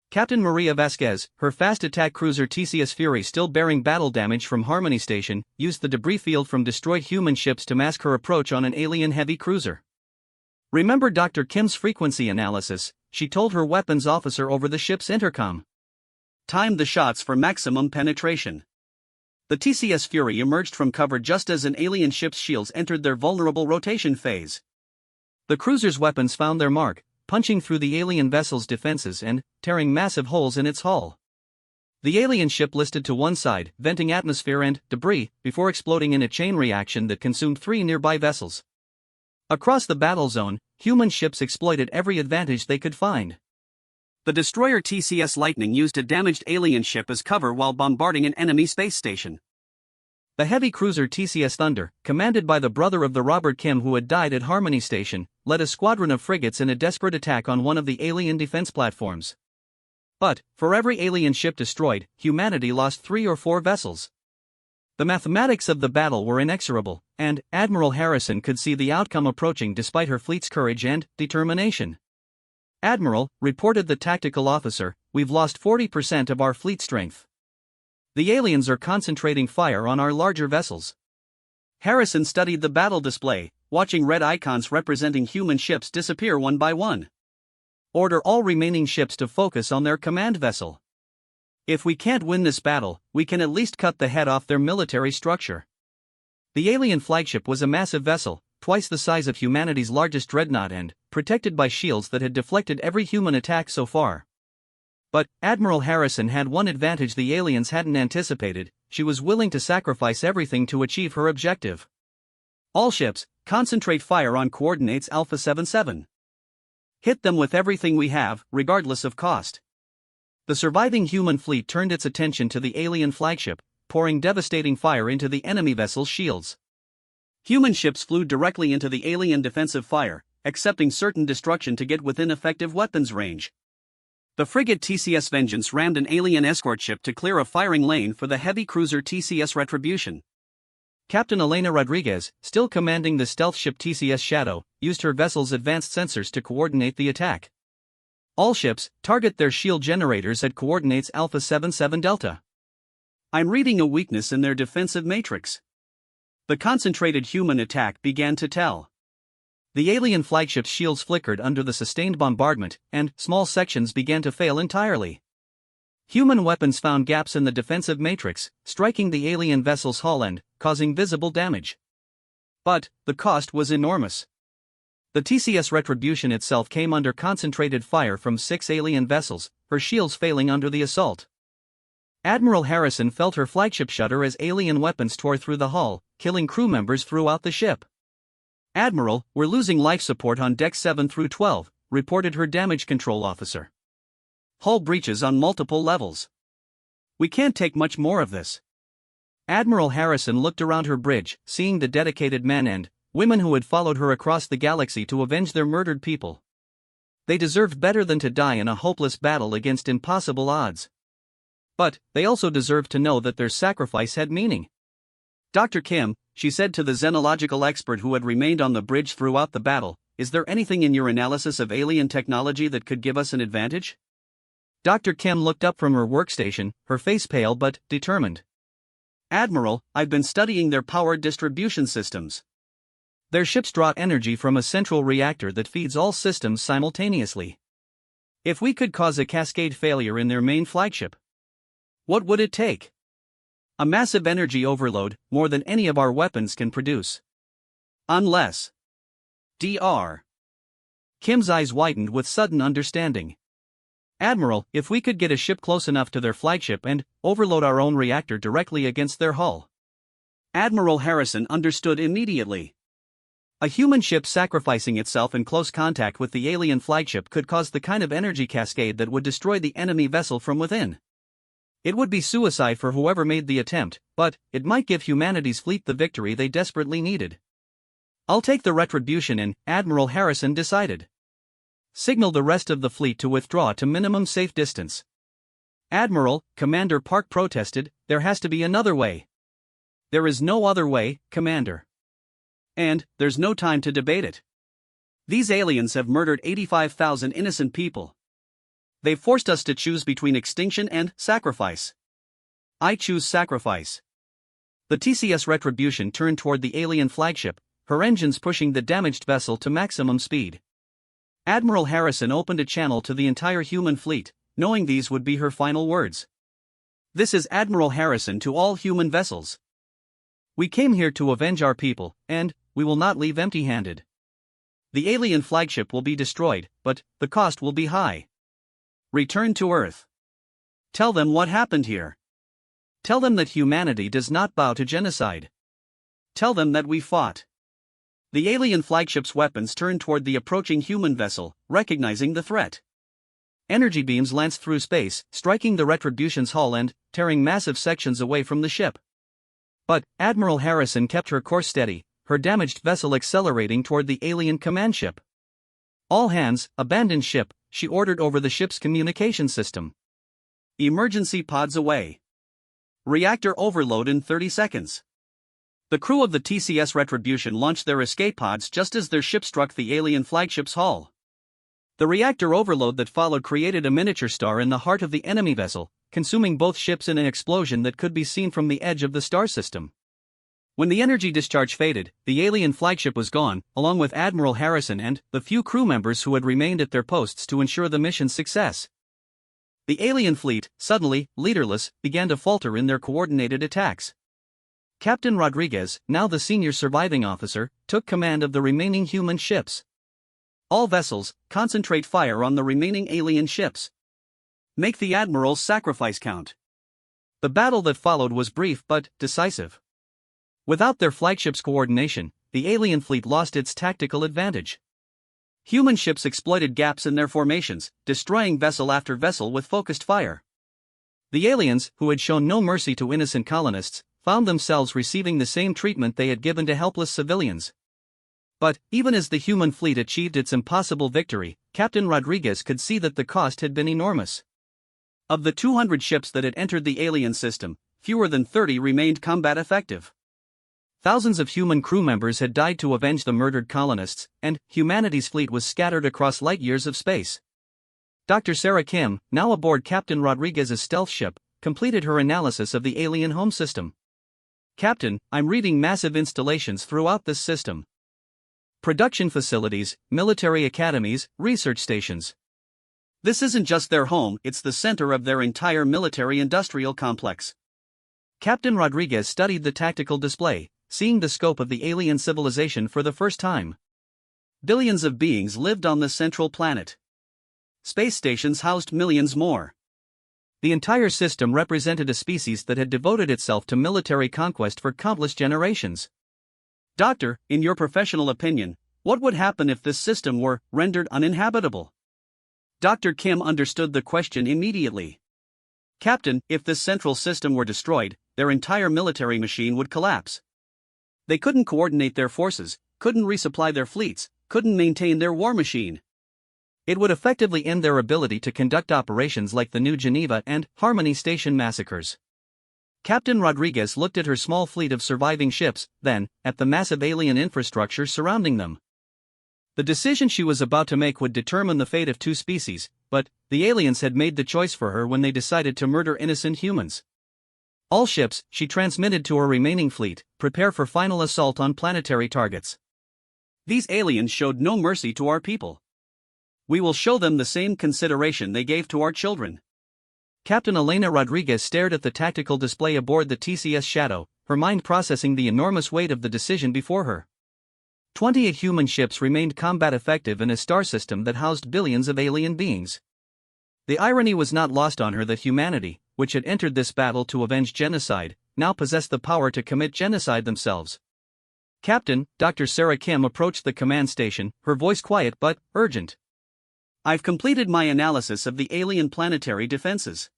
Captain Maria Vasquez, her fast attack cruiser TCS Fury still bearing battle damage from Harmony Station, used the debris field from destroyed human ships to mask her approach on an alien heavy cruiser. "Remember Dr. Kim's frequency analysis," she told her weapons officer over the ship's intercom. "Timed the shots for maximum penetration." The TCS Fury emerged from cover just as an alien ship's shields entered their vulnerable rotation phase. The cruiser's weapons found their mark, punching through the alien vessel's defenses and tearing massive holes in its hull. The alien ship listed to one side, venting atmosphere and debris, before exploding in a chain reaction that consumed 3 nearby vessels. Across the battle zone, human ships exploited every advantage they could find. The destroyer TCS Lightning used a damaged alien ship as cover while bombarding an enemy space station. The heavy cruiser TCS Thunder, commanded by the brother of the Robert Kim who had died at Harmony Station, led a squadron of frigates in a desperate attack on one of the alien defense platforms. But, for every alien ship destroyed, humanity lost 3 or 4 vessels. The mathematics of the battle were inexorable, and Admiral Harrison could see the outcome approaching despite her fleet's courage and determination. "Admiral," reported the tactical officer, "we've lost 40% of our fleet strength. The aliens are concentrating fire on our larger vessels." Harrison studied the battle display, watching red icons representing human ships disappear one by one. "Order all remaining ships to focus on their command vessel. If we can't win this battle, we can at least cut the head off their military structure." The alien flagship was a massive vessel, twice the size of humanity's largest dreadnought and protected by shields that had deflected every human attack so far. But Admiral Harrison had one advantage the aliens hadn't anticipated: she was willing to sacrifice everything to achieve her objective. "All ships, concentrate fire on coordinates Alpha 77. Hit them with everything we have, regardless of cost." The surviving human fleet turned its attention to the alien flagship, pouring devastating fire into the enemy vessel's shields. Human ships flew directly into the alien defensive fire, accepting certain destruction to get within effective weapons range. The frigate TCS Vengeance rammed an alien escort ship to clear a firing lane for the heavy cruiser TCS Retribution. Captain Elena Rodriguez, still commanding the stealth ship TCS Shadow, used her vessel's advanced sensors to coordinate the attack. "All ships, target their shield generators at coordinates Alpha 77 Delta. I'm reading a weakness in their defensive matrix." The concentrated human attack began to tell. The alien flagship's shields flickered under the sustained bombardment, and small sections began to fail entirely. Human weapons found gaps in the defensive matrix, striking the alien vessel's hull and causing visible damage. But the cost was enormous. The TCS Retribution itself came under concentrated fire from 6 alien vessels, her shields failing under the assault. Admiral Harrison felt her flagship shudder as alien weapons tore through the hull, killing crew members throughout the ship. "Admiral, we're losing life support on decks 7 through 12, reported her damage control officer. "Hull breaches on multiple levels. We can't take much more of this." Admiral Harrison looked around her bridge, seeing the dedicated men and women who had followed her across the galaxy to avenge their murdered people. They deserved better than to die in a hopeless battle against impossible odds. But they also deserved to know that their sacrifice had meaning. "Dr. Kim," she said to the xenological expert who had remained on the bridge throughout the battle, "is there anything in your analysis of alien technology that could give us an advantage?" Dr. Kim looked up from her workstation, her face pale but determined. "Admiral, I've been studying their power distribution systems. Their ships draw energy from a central reactor that feeds all systems simultaneously. If we could cause a cascade failure in their main flagship, what would it take? A massive energy overload, more than any of our weapons can produce. Unless. Dr. Kim's eyes widened with sudden understanding. Admiral, if we could get a ship close enough to their flagship and overload our own reactor directly against their hull. Admiral Harrison understood immediately. A human ship sacrificing itself in close contact with the alien flagship could cause the kind of energy cascade that would destroy the enemy vessel from within. It would be suicide for whoever made the attempt, but it might give humanity's fleet the victory they desperately needed. I'll take the retribution in, Admiral Harrison decided. Signal the rest of the fleet to withdraw to minimum safe distance. Admiral, Commander Park protested, there has to be another way. There is no other way, Commander. And, there's no time to debate it. These aliens have murdered 85,000 innocent people. They've forced us to choose between extinction and sacrifice. I choose sacrifice. The TCS Retribution turned toward the alien flagship, her engines pushing the damaged vessel to maximum speed. Admiral Harrison opened a channel to the entire human fleet, knowing these would be her final words. This is Admiral Harrison to all human vessels. We came here to avenge our people, and we will not leave empty-handed. The alien flagship will be destroyed, but the cost will be high. Return to Earth. Tell them what happened here. Tell them that humanity does not bow to genocide. Tell them that we fought. The alien flagship's weapons turned toward the approaching human vessel, recognizing the threat. Energy beams lanced through space, striking the Retribution's hull and tearing massive sections away from the ship. But Admiral Harrison kept her course steady, her damaged vessel accelerating toward the alien command ship. All hands, abandon ship, she ordered over the ship's communication system. Emergency pods away. Reactor overload in 30 seconds. The crew of the TCS Retribution launched their escape pods just as their ship struck the alien flagship's hull. The reactor overload that followed created a miniature star in the heart of the enemy vessel, consuming both ships in an explosion that could be seen from the edge of the star system. When the energy discharge faded, the alien flagship was gone, along with Admiral Harrison and the few crew members who had remained at their posts to ensure the mission's success. The alien fleet, suddenly, leaderless, began to falter in their coordinated attacks. Captain Rodriguez, now the senior surviving officer, took command of the remaining human ships. All vessels, concentrate fire on the remaining alien ships. Make the Admiral's sacrifice count. The battle that followed was brief but decisive. Without their flagship's coordination, the alien fleet lost its tactical advantage. Human ships exploited gaps in their formations, destroying vessel after vessel with focused fire. The aliens, who had shown no mercy to innocent colonists, found themselves receiving the same treatment they had given to helpless civilians. But, even as the human fleet achieved its impossible victory, Captain Rodriguez could see that the cost had been enormous. Of the 200 ships that had entered the alien system, fewer than 30 remained combat effective. Thousands of human crew members had died to avenge the murdered colonists, and humanity's fleet was scattered across light years of space. Dr. Sarah Kim, now aboard Captain Rodriguez's stealth ship, completed her analysis of the alien home system. Captain, I'm reading massive installations throughout this system. Production facilities, military academies, research stations. This isn't just their home, it's the center of their entire military-industrial complex. Captain Rodriguez studied the tactical display, seeing the scope of the alien civilization for the first time. Billions of beings lived on the central planet. Space stations housed millions more. The entire system represented a species that had devoted itself to military conquest for countless generations. Doctor, in your professional opinion, what would happen if this system were rendered uninhabitable? Dr. Kim understood the question immediately. Captain, if this central system were destroyed, their entire military machine would collapse. They couldn't coordinate their forces, couldn't resupply their fleets, couldn't maintain their war machine. It would effectively end their ability to conduct operations like the New Geneva and Harmony Station massacres. Captain Rodriguez looked at her small fleet of surviving ships, then, at the massive alien infrastructure surrounding them. The decision she was about to make would determine the fate of two species, but the aliens had made the choice for her when they decided to murder innocent humans. All ships, she transmitted to her remaining fleet, prepare for final assault on planetary targets. These aliens showed no mercy to our people. We will show them the same consideration they gave to our children. Captain Elena Rodriguez stared at the tactical display aboard the TCS Shadow, her mind processing the enormous weight of the decision before her. 28 human ships remained combat effective in a star system that housed billions of alien beings. The irony was not lost on her that humanity, which had entered this battle to avenge genocide, now possessed the power to commit genocide themselves. Captain, Dr. Sarah Kim approached the command station, her voice quiet but urgent. "I've completed my analysis of the alien planetary defenses.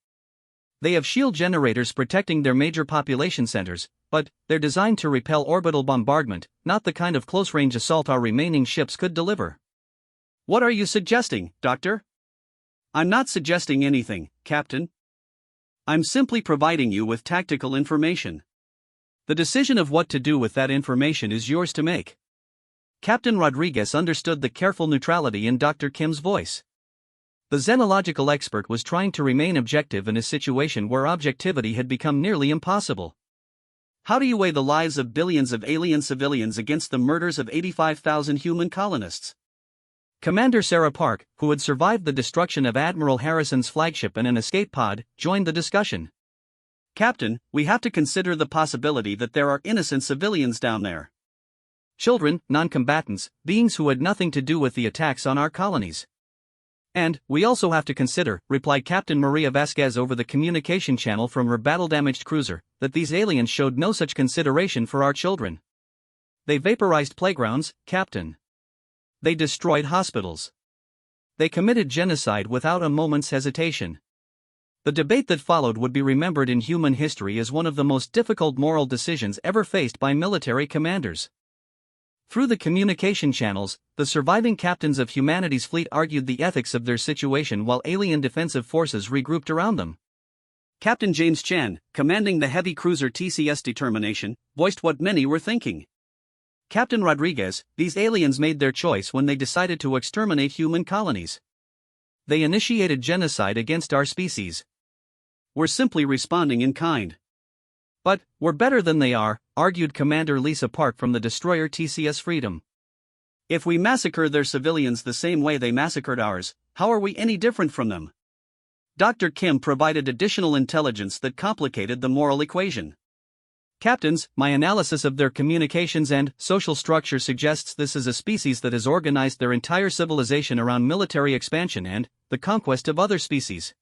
They have shield generators protecting their major population centers, but they're designed to repel orbital bombardment, not the kind of close-range assault our remaining ships could deliver." "What are you suggesting, Doctor?" "I'm not suggesting anything, Captain. I'm simply providing you with tactical information. The decision of what to do with that information is yours to make." Captain Rodriguez understood the careful neutrality in Dr. Kim's voice. The xenological expert was trying to remain objective in a situation where objectivity had become nearly impossible. "How do you weigh the lives of billions of alien civilians against the murders of 85,000 human colonists?" Commander Sarah Park, who had survived the destruction of Admiral Harrison's flagship in an escape pod, joined the discussion. "Captain, we have to consider the possibility that there are innocent civilians down there. Children, non-combatants, beings who had nothing to do with the attacks on our colonies. And we also have to consider," replied Captain Maria Vasquez over the communication channel from her battle-damaged cruiser, "that these aliens showed no such consideration for our children. They vaporized playgrounds, Captain. They destroyed hospitals. They committed genocide without a moment's hesitation." The debate that followed would be remembered in human history as one of the most difficult moral decisions ever faced by military commanders. Through the communication channels, the surviving captains of humanity's fleet argued the ethics of their situation while alien defensive forces regrouped around them. Captain James Chan, commanding the heavy cruiser TCS Determination, voiced what many were thinking. "Captain Rodriguez, these aliens made their choice when they decided to exterminate human colonies. They initiated genocide against our species. We're simply responding in kind." "But we're better than they are," argued Commander Lisa Park from the destroyer TCS Freedom. "If we massacre their civilians the same way they massacred ours, how are we any different from them?" Dr. Kim provided additional intelligence that complicated the moral equation. "Captains, my analysis of their communications and social structure suggests this is a species that has organized their entire civilization around military expansion and the conquest of other species.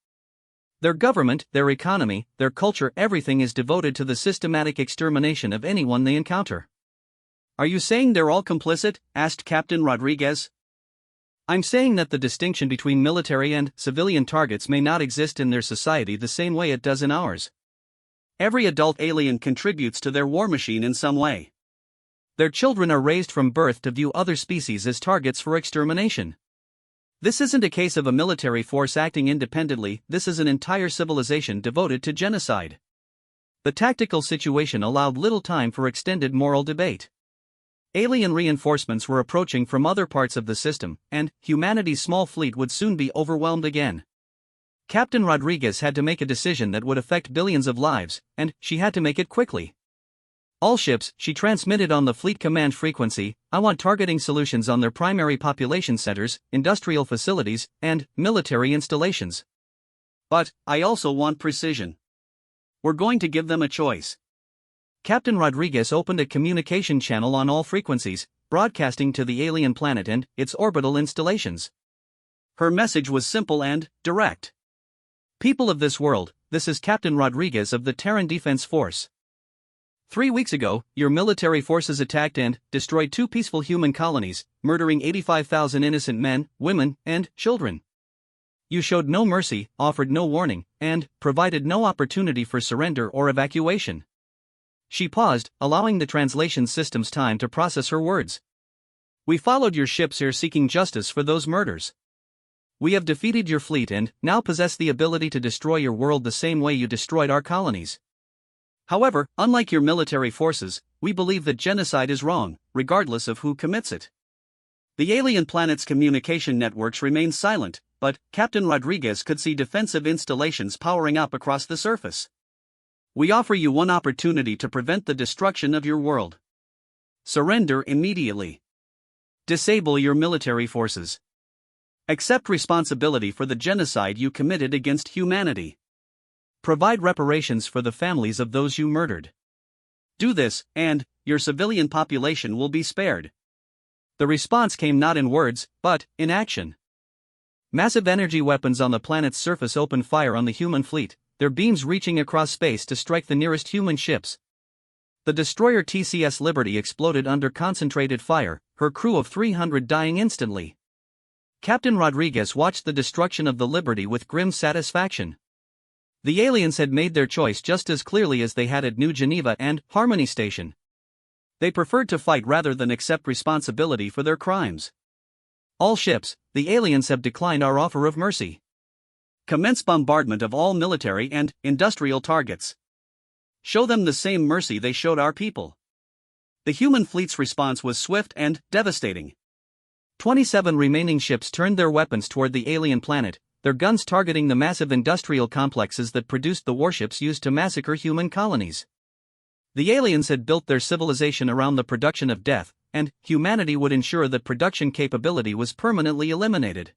Their government, their economy, their culture, everything is devoted to the systematic extermination of anyone they encounter." "Are you saying they're all complicit?" asked Captain Rodriguez. "I'm saying that the distinction between military and civilian targets may not exist in their society the same way it does in ours. Every adult alien contributes to their war machine in some way. Their children are raised from birth to view other species as targets for extermination. This isn't a case of a military force acting independently, this is an entire civilization devoted to genocide." The tactical situation allowed little time for extended moral debate. Alien reinforcements were approaching from other parts of the system, and humanity's small fleet would soon be overwhelmed again. Captain Rodriguez had to make a decision that would affect billions of lives, and she had to make it quickly. "All ships," she transmitted on the fleet command frequency, "I want targeting solutions on their primary population centers, industrial facilities, and military installations. But I also want precision. We're going to give them a choice." Captain Rodriguez opened a communication channel on all frequencies, broadcasting to the alien planet and its orbital installations. Her message was simple and direct. "People of this world, this is Captain Rodriguez of the Terran Defense Force. 3 weeks ago, your military forces attacked and destroyed 2 peaceful human colonies, murdering 85,000 innocent men, women, and children. You showed no mercy, offered no warning, and provided no opportunity for surrender or evacuation." She paused, allowing the translation system's time to process her words. "We followed your ships here seeking justice for those murders. We have defeated your fleet and now possess the ability to destroy your world the same way you destroyed our colonies. However, unlike your military forces, we believe that genocide is wrong, regardless of who commits it." The alien planet's communication networks remained silent, but Captain Rodriguez could see defensive installations powering up across the surface. "We offer you one opportunity to prevent the destruction of your world. Surrender immediately. Disable your military forces. Accept responsibility for the genocide you committed against humanity. Provide reparations for the families of those you murdered. Do this, and your civilian population will be spared." The response came not in words, but in action. Massive energy weapons on the planet's surface opened fire on the human fleet, their beams reaching across space to strike the nearest human ships. The destroyer TCS Liberty exploded under concentrated fire, her crew of 300 dying instantly. Captain Rodriguez watched the destruction of the Liberty with grim satisfaction. The aliens had made their choice just as clearly as they had at New Geneva and Harmony Station. They preferred to fight rather than accept responsibility for their crimes. All ships, the aliens have declined our offer of mercy. Commence bombardment of all military and industrial targets. Show them the same mercy they showed our people. The human fleet's response was swift and devastating. 27 remaining ships turned their weapons toward the alien planet, their guns targeting the massive industrial complexes that produced the warships used to massacre human colonies. The aliens had built their civilization around the production of death, and humanity would ensure that production capability was permanently eliminated.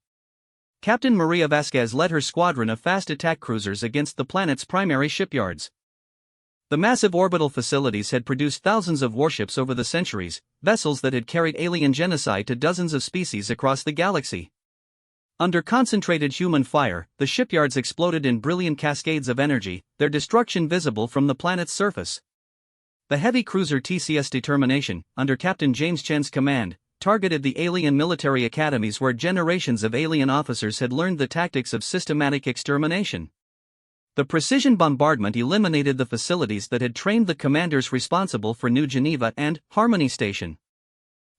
Captain Maria Vasquez led her squadron of fast attack cruisers against the planet's primary shipyards. The massive orbital facilities had produced thousands of warships over the centuries, vessels that had carried alien genocide to dozens of species across the galaxy. Under concentrated human fire, the shipyards exploded in brilliant cascades of energy, their destruction visible from the planet's surface. The heavy cruiser TCS Determination, under Captain James Chen's command, targeted the alien military academies where generations of alien officers had learned the tactics of systematic extermination. The precision bombardment eliminated the facilities that had trained the commanders responsible for New Geneva and Harmony Station.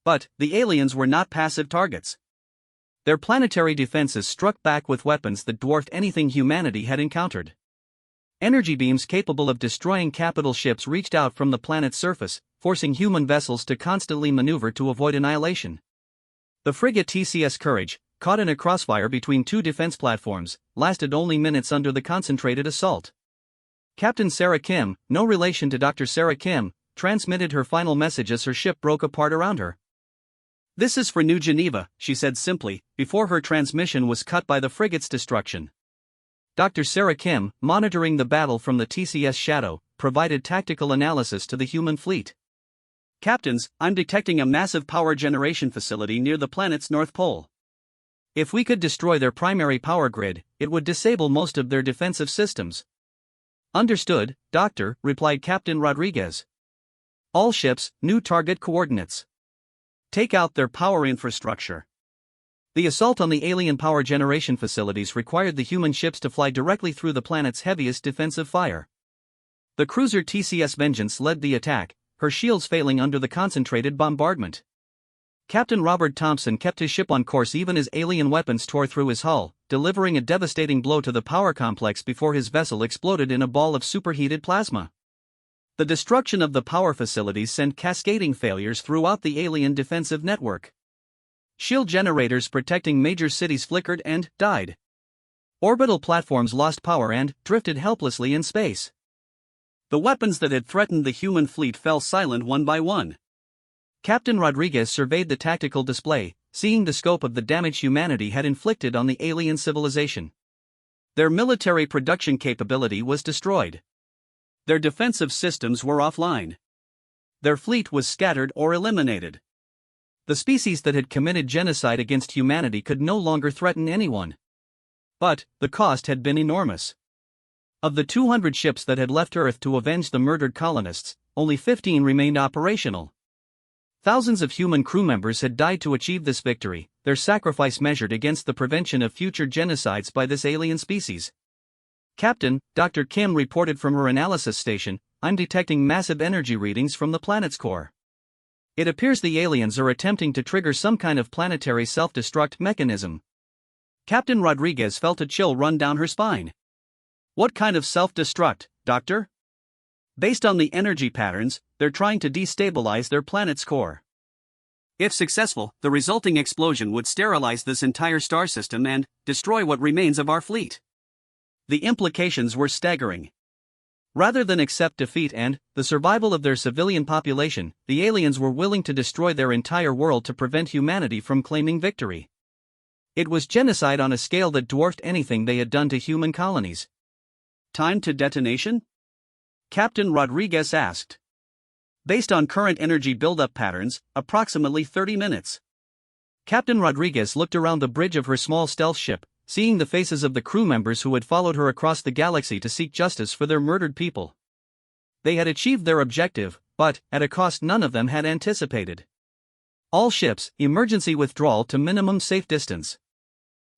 But the aliens were not passive targets. Their planetary defenses struck back with weapons that dwarfed anything humanity had encountered. Energy beams capable of destroying capital ships reached out from the planet's surface, forcing human vessels to constantly maneuver to avoid annihilation. The frigate TCS Courage, caught in a crossfire between two defense platforms, lasted only minutes under the concentrated assault. Captain Sarah Kim, no relation to Dr. Sarah Kim, transmitted her final message as her ship broke apart around her. "This is for New Geneva," she said simply, before her transmission was cut by the frigate's destruction. Dr. Sarah Kim, monitoring the battle from the TCS Shadow, provided tactical analysis to the human fleet. "Captains, I'm detecting a massive power generation facility near the planet's North Pole. If we could destroy their primary power grid, it would disable most of their defensive systems." "Understood, Doctor," replied Captain Rodriguez. "All ships, new target coordinates. Take out their power infrastructure." The assault on the alien power generation facilities required the human ships to fly directly through the planet's heaviest defensive fire. The cruiser TCS Vengeance led the attack, her shields failing under the concentrated bombardment. Captain Robert Thompson kept his ship on course even as alien weapons tore through his hull, delivering a devastating blow to the power complex before his vessel exploded in a ball of superheated plasma. The destruction of the power facilities sent cascading failures throughout the alien defensive network. Shield generators protecting major cities flickered and died. Orbital platforms lost power and drifted helplessly in space. The weapons that had threatened the human fleet fell silent one by one. Captain Rodriguez surveyed the tactical display, seeing the scope of the damage humanity had inflicted on the alien civilization. Their military production capability was destroyed. Their defensive systems were offline. Their fleet was scattered or eliminated. The species that had committed genocide against humanity could no longer threaten anyone. But the cost had been enormous. Of the 200 ships that had left Earth to avenge the murdered colonists, only 15 remained operational. Thousands of human crew members had died to achieve this victory, their sacrifice measured against the prevention of future genocides by this alien species. "Captain," Dr. Kim reported from her analysis station, "I'm detecting massive energy readings from the planet's core. It appears the aliens are attempting to trigger some kind of planetary self-destruct mechanism." Captain Rodriguez felt a chill run down her spine. "What kind of self-destruct, Doctor?" "Based on the energy patterns, they're trying to destabilize their planet's core. If successful, the resulting explosion would sterilize this entire star system and destroy what remains of our fleet." The implications were staggering. Rather than accept defeat and the survival of their civilian population, the aliens were willing to destroy their entire world to prevent humanity from claiming victory. It was genocide on a scale that dwarfed anything they had done to human colonies. "Time to detonation?" Captain Rodriguez asked. "Based on current energy buildup patterns, approximately 30 minutes. Captain Rodriguez looked around the bridge of her small stealth ship, seeing the faces of the crew members who had followed her across the galaxy to seek justice for their murdered people. They had achieved their objective, but at a cost none of them had anticipated. All ships, emergency withdrawal to minimum safe distance.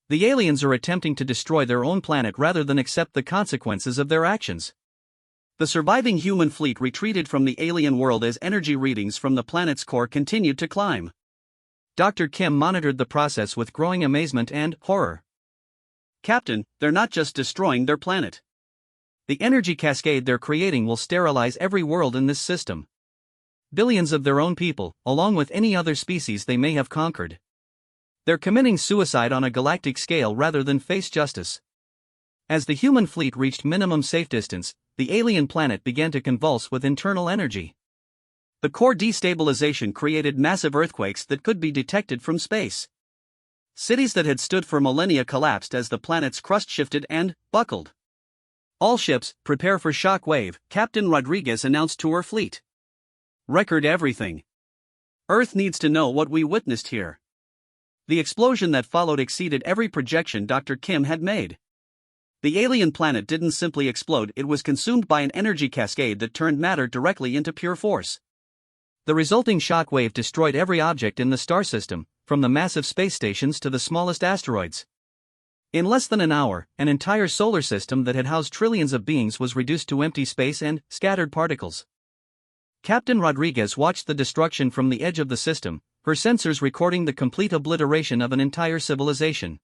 The aliens are attempting to destroy their own planet rather than accept the consequences of their actions. The surviving human fleet retreated from the alien world as energy readings from the planet's core continued to climb. Dr. Kim monitored the process with growing amazement and horror. "Captain, they're not just destroying their planet. The energy cascade they're creating will sterilize every world in this system. Billions of their own people, along with any other species they may have conquered. They're committing suicide on a galactic scale rather than face justice." As the human fleet reached minimum safe distance, the alien planet began to convulse with internal energy. The core destabilization created massive earthquakes that could be detected from space. Cities that had stood for millennia collapsed as the planet's crust shifted and buckled. "All ships, prepare for shock wave," Captain Rodriguez announced to her fleet. "Record everything. Earth needs to know what we witnessed here." The explosion that followed exceeded every projection Dr. Kim had made. The alien planet didn't simply explode, it was consumed by an energy cascade that turned matter directly into pure force. The resulting shock wave destroyed every object in the star system, from the massive space stations to the smallest asteroids. In less than an hour, an entire solar system that had housed trillions of beings was reduced to empty space and scattered particles. Captain Rodriguez watched the destruction from the edge of the system, her sensors recording the complete obliteration of an entire civilization.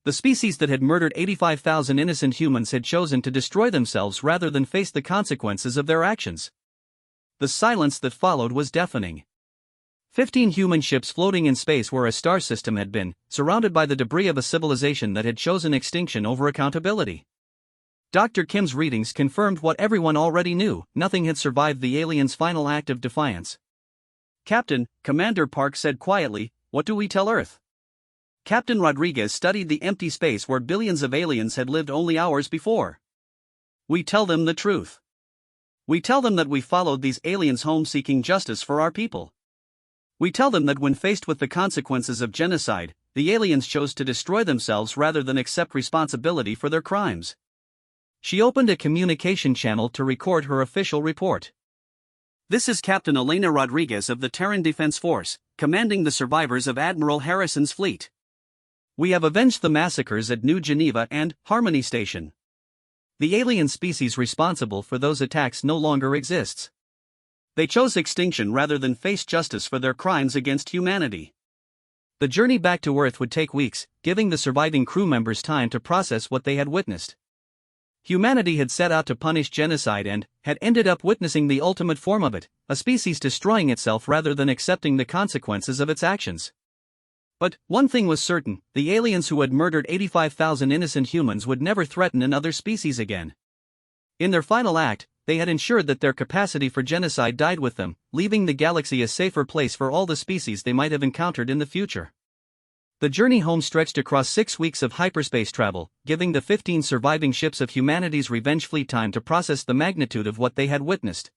The species that had murdered 85,000 innocent humans had chosen to destroy themselves rather than face the consequences of their actions. The silence that followed was deafening. 15 human ships floating in space where a star system had been, surrounded by the debris of a civilization that had chosen extinction over accountability. Dr. Kim's readings confirmed what everyone already knew: nothing had survived the aliens' final act of defiance. "Captain," Commander Park said quietly, "what do we tell Earth?" Captain Rodriguez studied the empty space where billions of aliens had lived only hours before. "We tell them the truth. We tell them that we followed these aliens home seeking justice for our people. We tell them that when faced with the consequences of genocide, the aliens chose to destroy themselves rather than accept responsibility for their crimes." She opened a communication channel to record her official report. "This is Captain Elena Rodriguez of the Terran Defense Force, commanding the survivors of Admiral Harrison's fleet. We have avenged the massacres at New Geneva and Harmony Station. The alien species responsible for those attacks no longer exists. They chose extinction rather than face justice for their crimes against humanity. The journey back to Earth would take weeks, giving the surviving crew members time to process what they had witnessed. Humanity had set out to punish genocide and had ended up witnessing the ultimate form of it, a species destroying itself rather than accepting the consequences of its actions. But one thing was certain: the aliens who had murdered 85,000 innocent humans would never threaten another species again. In their final act, they had ensured that their capacity for genocide died with them, leaving the galaxy a safer place for all the species they might have encountered in the future. The journey home stretched across 6 weeks of hyperspace travel, giving the 15 surviving ships of humanity's revenge fleet time to process the magnitude of what they had witnessed.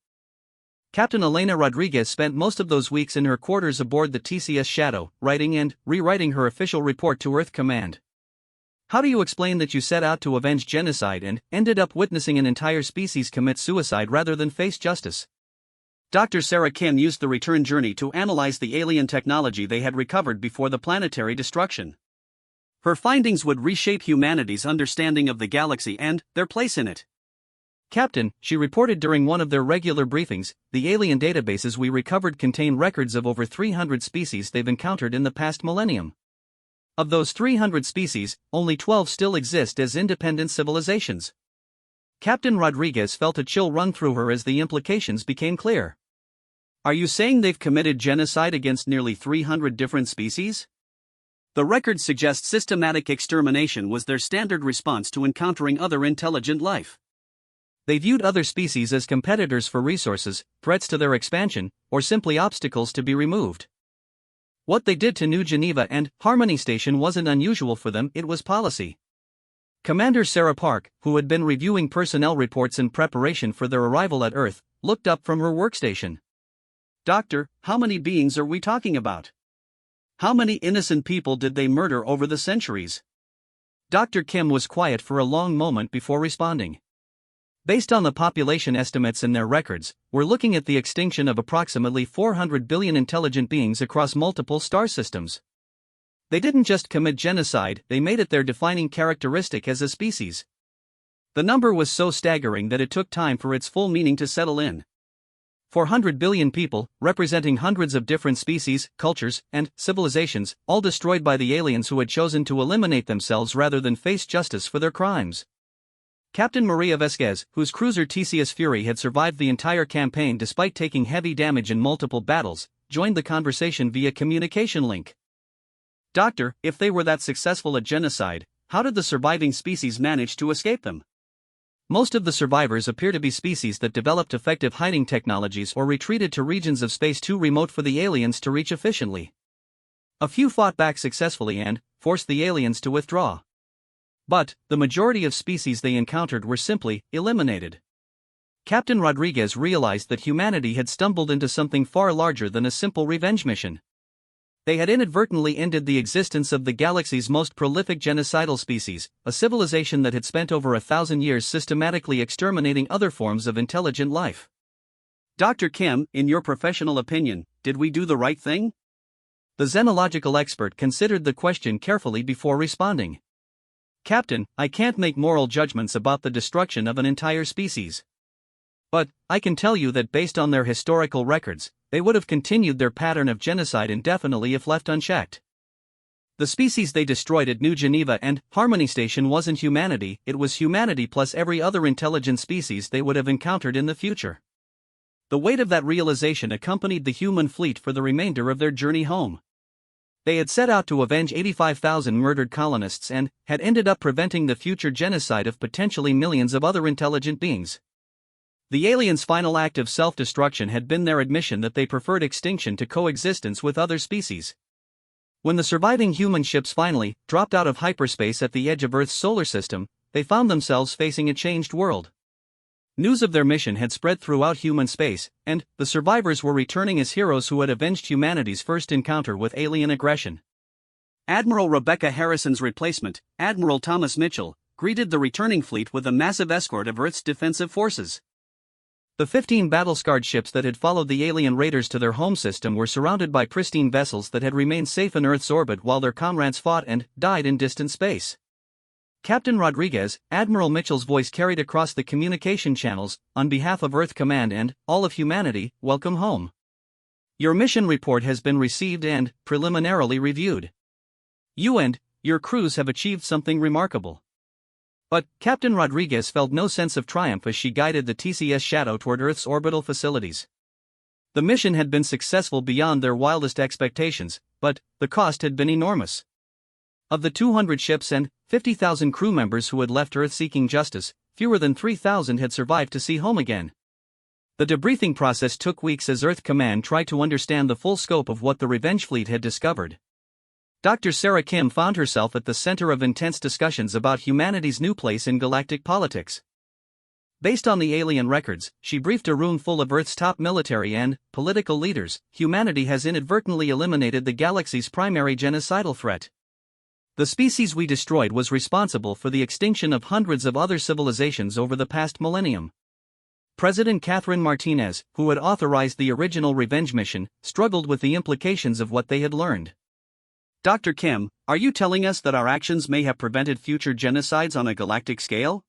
Captain Elena Rodriguez spent most of those weeks in her quarters aboard the TCS Shadow, writing and rewriting her official report to Earth Command. "How do you explain that you set out to avenge genocide and ended up witnessing an entire species commit suicide rather than face justice?" Dr. Sarah Kim used the return journey to analyze the alien technology they had recovered before the planetary destruction. Her findings would reshape humanity's understanding of the galaxy and their place in it. "Captain," she reported during one of their regular briefings, "the alien databases we recovered contain records of over 300 species they've encountered in the past millennium. Of those 300 species, only 12 still exist as independent civilizations." Captain Rodriguez felt a chill run through her as the implications became clear. "Are you saying they've committed genocide against nearly 300 different species?" The records suggest systematic extermination was their standard response to encountering other intelligent life. They viewed other species as competitors for resources, threats to their expansion, or simply obstacles to be removed. What they did to New Geneva and Harmony Station wasn't unusual for them, it was policy. Commander Sarah Park, who had been reviewing personnel reports in preparation for their arrival at Earth, looked up from her workstation. "Doctor, how many beings are we talking about?" How many innocent people did they murder over the centuries? Dr. Kim was quiet for a long moment before responding. Based on the population estimates in their records, we're looking at the extinction of approximately 400 billion intelligent beings across multiple star systems. They didn't just commit genocide, they made it their defining characteristic as a species. The number was so staggering that it took time for its full meaning to settle in. 400 billion people, representing hundreds of different species, cultures, and civilizations, all destroyed by the aliens who had chosen to eliminate themselves rather than face justice for their crimes. Captain Maria Vesquez, whose cruiser Theseus Fury had survived the entire campaign despite taking heavy damage in multiple battles, joined the conversation via communication link. Doctor, if they were that successful at genocide, how did the surviving species manage to escape them? Most of the survivors appear to be species that developed effective hiding technologies or retreated to regions of space too remote for the aliens to reach efficiently. A few fought back successfully and forced the aliens to withdraw. But the majority of species they encountered were simply eliminated. Captain Rodriguez realized that humanity had stumbled into something far larger than a simple revenge mission. They had inadvertently ended the existence of the galaxy's most prolific genocidal species, a civilization that had spent over 1,000 years systematically exterminating other forms of intelligent life. Dr. Kim, in your professional opinion, did we do the right thing? The xenological expert considered the question carefully before responding. Captain, I can't make moral judgments about the destruction of an entire species. But I can tell you that based on their historical records, they would have continued their pattern of genocide indefinitely if left unchecked. The species they destroyed at New Geneva and Harmony Station wasn't humanity, it was humanity plus every other intelligent species they would have encountered in the future. The weight of that realization accompanied the human fleet for the remainder of their journey home. They had set out to avenge 85,000 murdered colonists and had ended up preventing the future genocide of potentially millions of other intelligent beings. The aliens' final act of self-destruction had been their admission that they preferred extinction to coexistence with other species. When the surviving human ships finally dropped out of hyperspace at the edge of Earth's solar system, they found themselves facing a changed world. News of their mission had spread throughout human space, and the survivors were returning as heroes who had avenged humanity's first encounter with alien aggression. Admiral Rebecca Harrison's replacement, Admiral Thomas Mitchell, greeted the returning fleet with a massive escort of Earth's defensive forces. The 15 battle-scarred ships that had followed the alien raiders to their home system were surrounded by pristine vessels that had remained safe in Earth's orbit while their comrades fought and died in distant space. Captain Rodriguez, Admiral Mitchell's voice carried across the communication channels, on behalf of Earth Command and all of humanity, welcome home. Your mission report has been received and preliminarily reviewed. You and your crews have achieved something remarkable. But Captain Rodriguez felt no sense of triumph as she guided the TCS Shadow toward Earth's orbital facilities. The mission had been successful beyond their wildest expectations, but the cost had been enormous. Of the 200 ships and 50,000 crew members who had left Earth seeking justice, fewer than 3,000 had survived to see home again. The debriefing process took weeks as Earth Command tried to understand the full scope of what the Revenge Fleet had discovered. Dr. Sarah Kim found herself at the center of intense discussions about humanity's new place in galactic politics. Based on the alien records, she briefed a room full of Earth's top military and political leaders. Humanity has inadvertently eliminated the galaxy's primary genocidal threat. The species we destroyed was responsible for the extinction of hundreds of other civilizations over the past millennium. President Catherine Martinez, who had authorized the original revenge mission, struggled with the implications of what they had learned. Dr. Kim, are you telling us that our actions may have prevented future genocides on a galactic scale?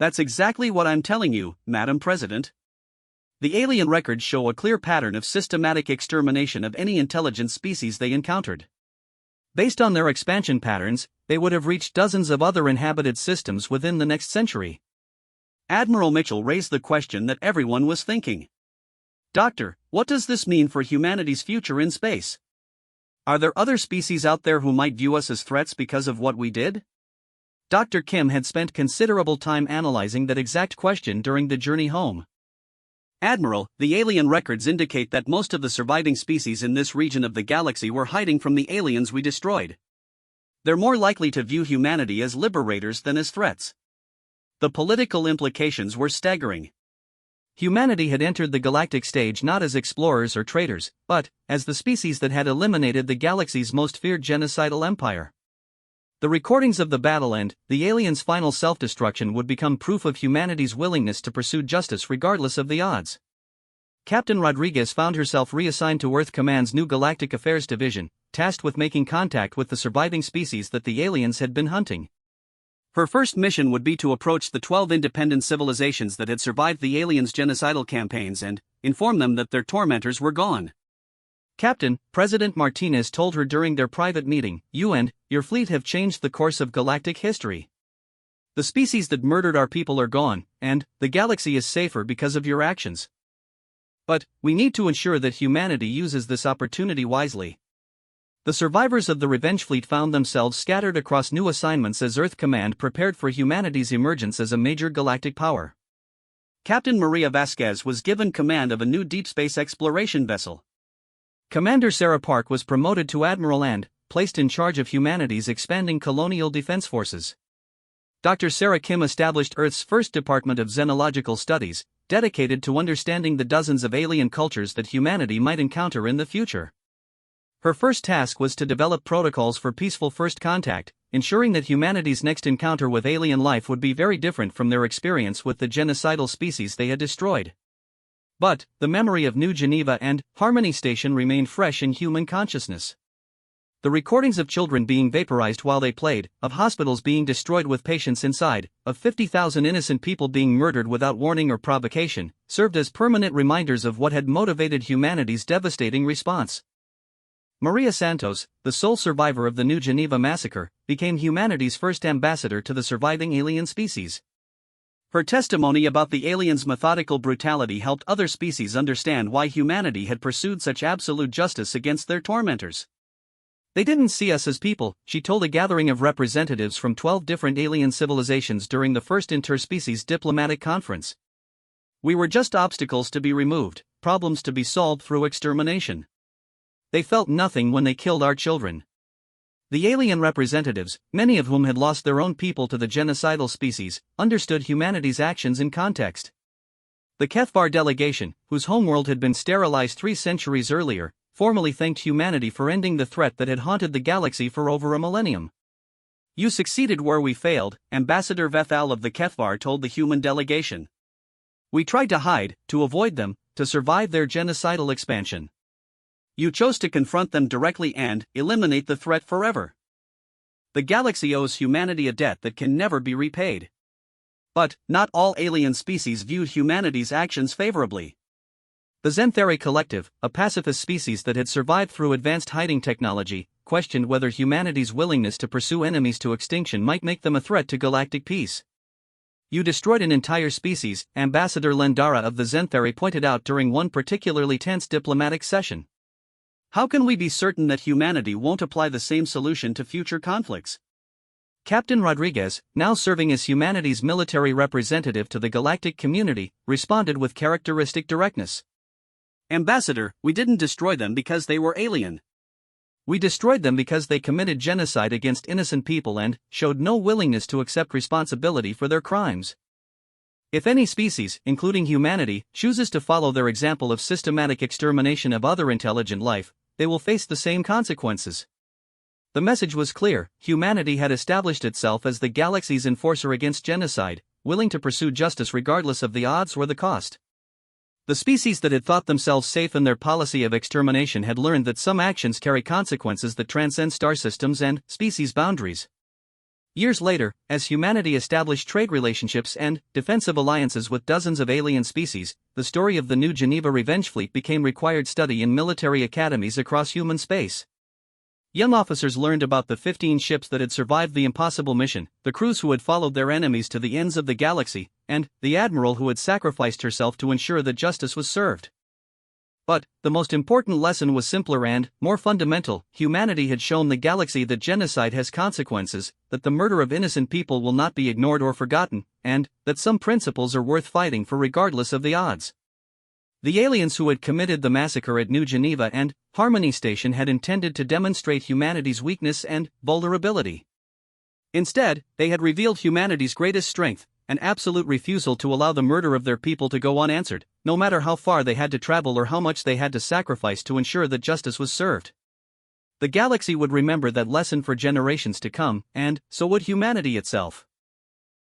That's exactly what I'm telling you, Madam President. The alien records show a clear pattern of systematic extermination of any intelligent species they encountered. Based on their expansion patterns, they would have reached dozens of other inhabited systems within the next century. Admiral Mitchell raised the question that everyone was thinking. Doctor, what does this mean for humanity's future in space? Are there other species out there who might view us as threats because of what we did? Dr. Kim had spent considerable time analyzing that exact question during the journey home. Admiral, the alien records indicate that most of the surviving species in this region of the galaxy were hiding from the aliens we destroyed. They're more likely to view humanity as liberators than as threats. The political implications were staggering. Humanity had entered the galactic stage not as explorers or traders, but as the species that had eliminated the galaxy's most feared genocidal empire. The recordings of the battle and the aliens' final self-destruction would become proof of humanity's willingness to pursue justice regardless of the odds. Captain Rodriguez found herself reassigned to Earth Command's new Galactic Affairs Division, tasked with making contact with the surviving species that the aliens had been hunting. Her first mission would be to approach the 12 independent civilizations that had survived the aliens' genocidal campaigns and inform them that their tormentors were gone. Captain, President Martinez told her during their private meeting, "You and your fleet have changed the course of galactic history. The species that murdered our people are gone, and the galaxy is safer because of your actions. But we need to ensure that humanity uses this opportunity wisely." The survivors of the Revenge Fleet found themselves scattered across new assignments as Earth Command prepared for humanity's emergence as a major galactic power. Captain Maria Vasquez was given command of a new deep space exploration vessel. Commander Sarah Park was promoted to Admiral and placed in charge of humanity's expanding colonial defense forces. Dr. Sarah Kim established Earth's first Department of Xenological Studies, dedicated to understanding the dozens of alien cultures that humanity might encounter in the future. Her first task was to develop protocols for peaceful first contact, ensuring that humanity's next encounter with alien life would be very different from their experience with the genocidal species they had destroyed. But the memory of New Geneva and Harmony Station remained fresh in human consciousness. The recordings of children being vaporized while they played, of hospitals being destroyed with patients inside, of 50,000 innocent people being murdered without warning or provocation, served as permanent reminders of what had motivated humanity's devastating response. Maria Santos, the sole survivor of the New Geneva massacre, became humanity's first ambassador to the surviving alien species. Her testimony about the aliens' methodical brutality helped other species understand why humanity had pursued such absolute justice against their tormentors. "They didn't see us as people," she told a gathering of representatives from 12 different alien civilizations during the first interspecies diplomatic conference. "We were just obstacles to be removed, problems to be solved through extermination. They felt nothing when they killed our children." The alien representatives, many of whom had lost their own people to the genocidal species, understood humanity's actions in context. The Kethvar delegation, whose homeworld had been sterilized 3 centuries earlier, formally thanked humanity for ending the threat that had haunted the galaxy for over a millennium. "You succeeded where we failed," Ambassador Vethal of the Kethvar told the human delegation. "We tried to hide, to avoid them, to survive their genocidal expansion. You chose to confront them directly and eliminate the threat forever. The galaxy owes humanity a debt that can never be repaid." But not all alien species viewed humanity's actions favorably. The Zentheri Collective, a pacifist species that had survived through advanced hiding technology, questioned whether humanity's willingness to pursue enemies to extinction might make them a threat to galactic peace. "You destroyed an entire species," Ambassador Lendara of the Zentheri pointed out during one particularly tense diplomatic session. "How can we be certain that humanity won't apply the same solution to future conflicts?" Captain Rodriguez, now serving as humanity's military representative to the galactic community, responded with characteristic directness. "Ambassador, we didn't destroy them because they were alien. We destroyed them because they committed genocide against innocent people and showed no willingness to accept responsibility for their crimes. If any species, including humanity, chooses to follow their example of systematic extermination of other intelligent life, they will face the same consequences." The message was clear: humanity had established itself as the galaxy's enforcer against genocide, willing to pursue justice regardless of the odds or the cost. The species that had thought themselves safe in their policy of extermination had learned that some actions carry consequences that transcend star systems and species boundaries. Years later, as humanity established trade relationships and defensive alliances with dozens of alien species, the story of the New Geneva Revenge Fleet became required study in military academies across human space. Young officers learned about the 15 ships that had survived the impossible mission, the crews who had followed their enemies to the ends of the galaxy, and the admiral who had sacrificed herself to ensure that justice was served. But the most important lesson was simpler and more fundamental: humanity had shown the galaxy that genocide has consequences, that the murder of innocent people will not be ignored or forgotten, and that some principles are worth fighting for regardless of the odds. The aliens who had committed the massacre at New Geneva and Harmony Station had intended to demonstrate humanity's weakness and vulnerability. Instead, they had revealed humanity's greatest strength: an absolute refusal to allow the murder of their people to go unanswered, no matter how far they had to travel or how much they had to sacrifice to ensure that justice was served. The galaxy would remember that lesson for generations to come, and so would humanity itself.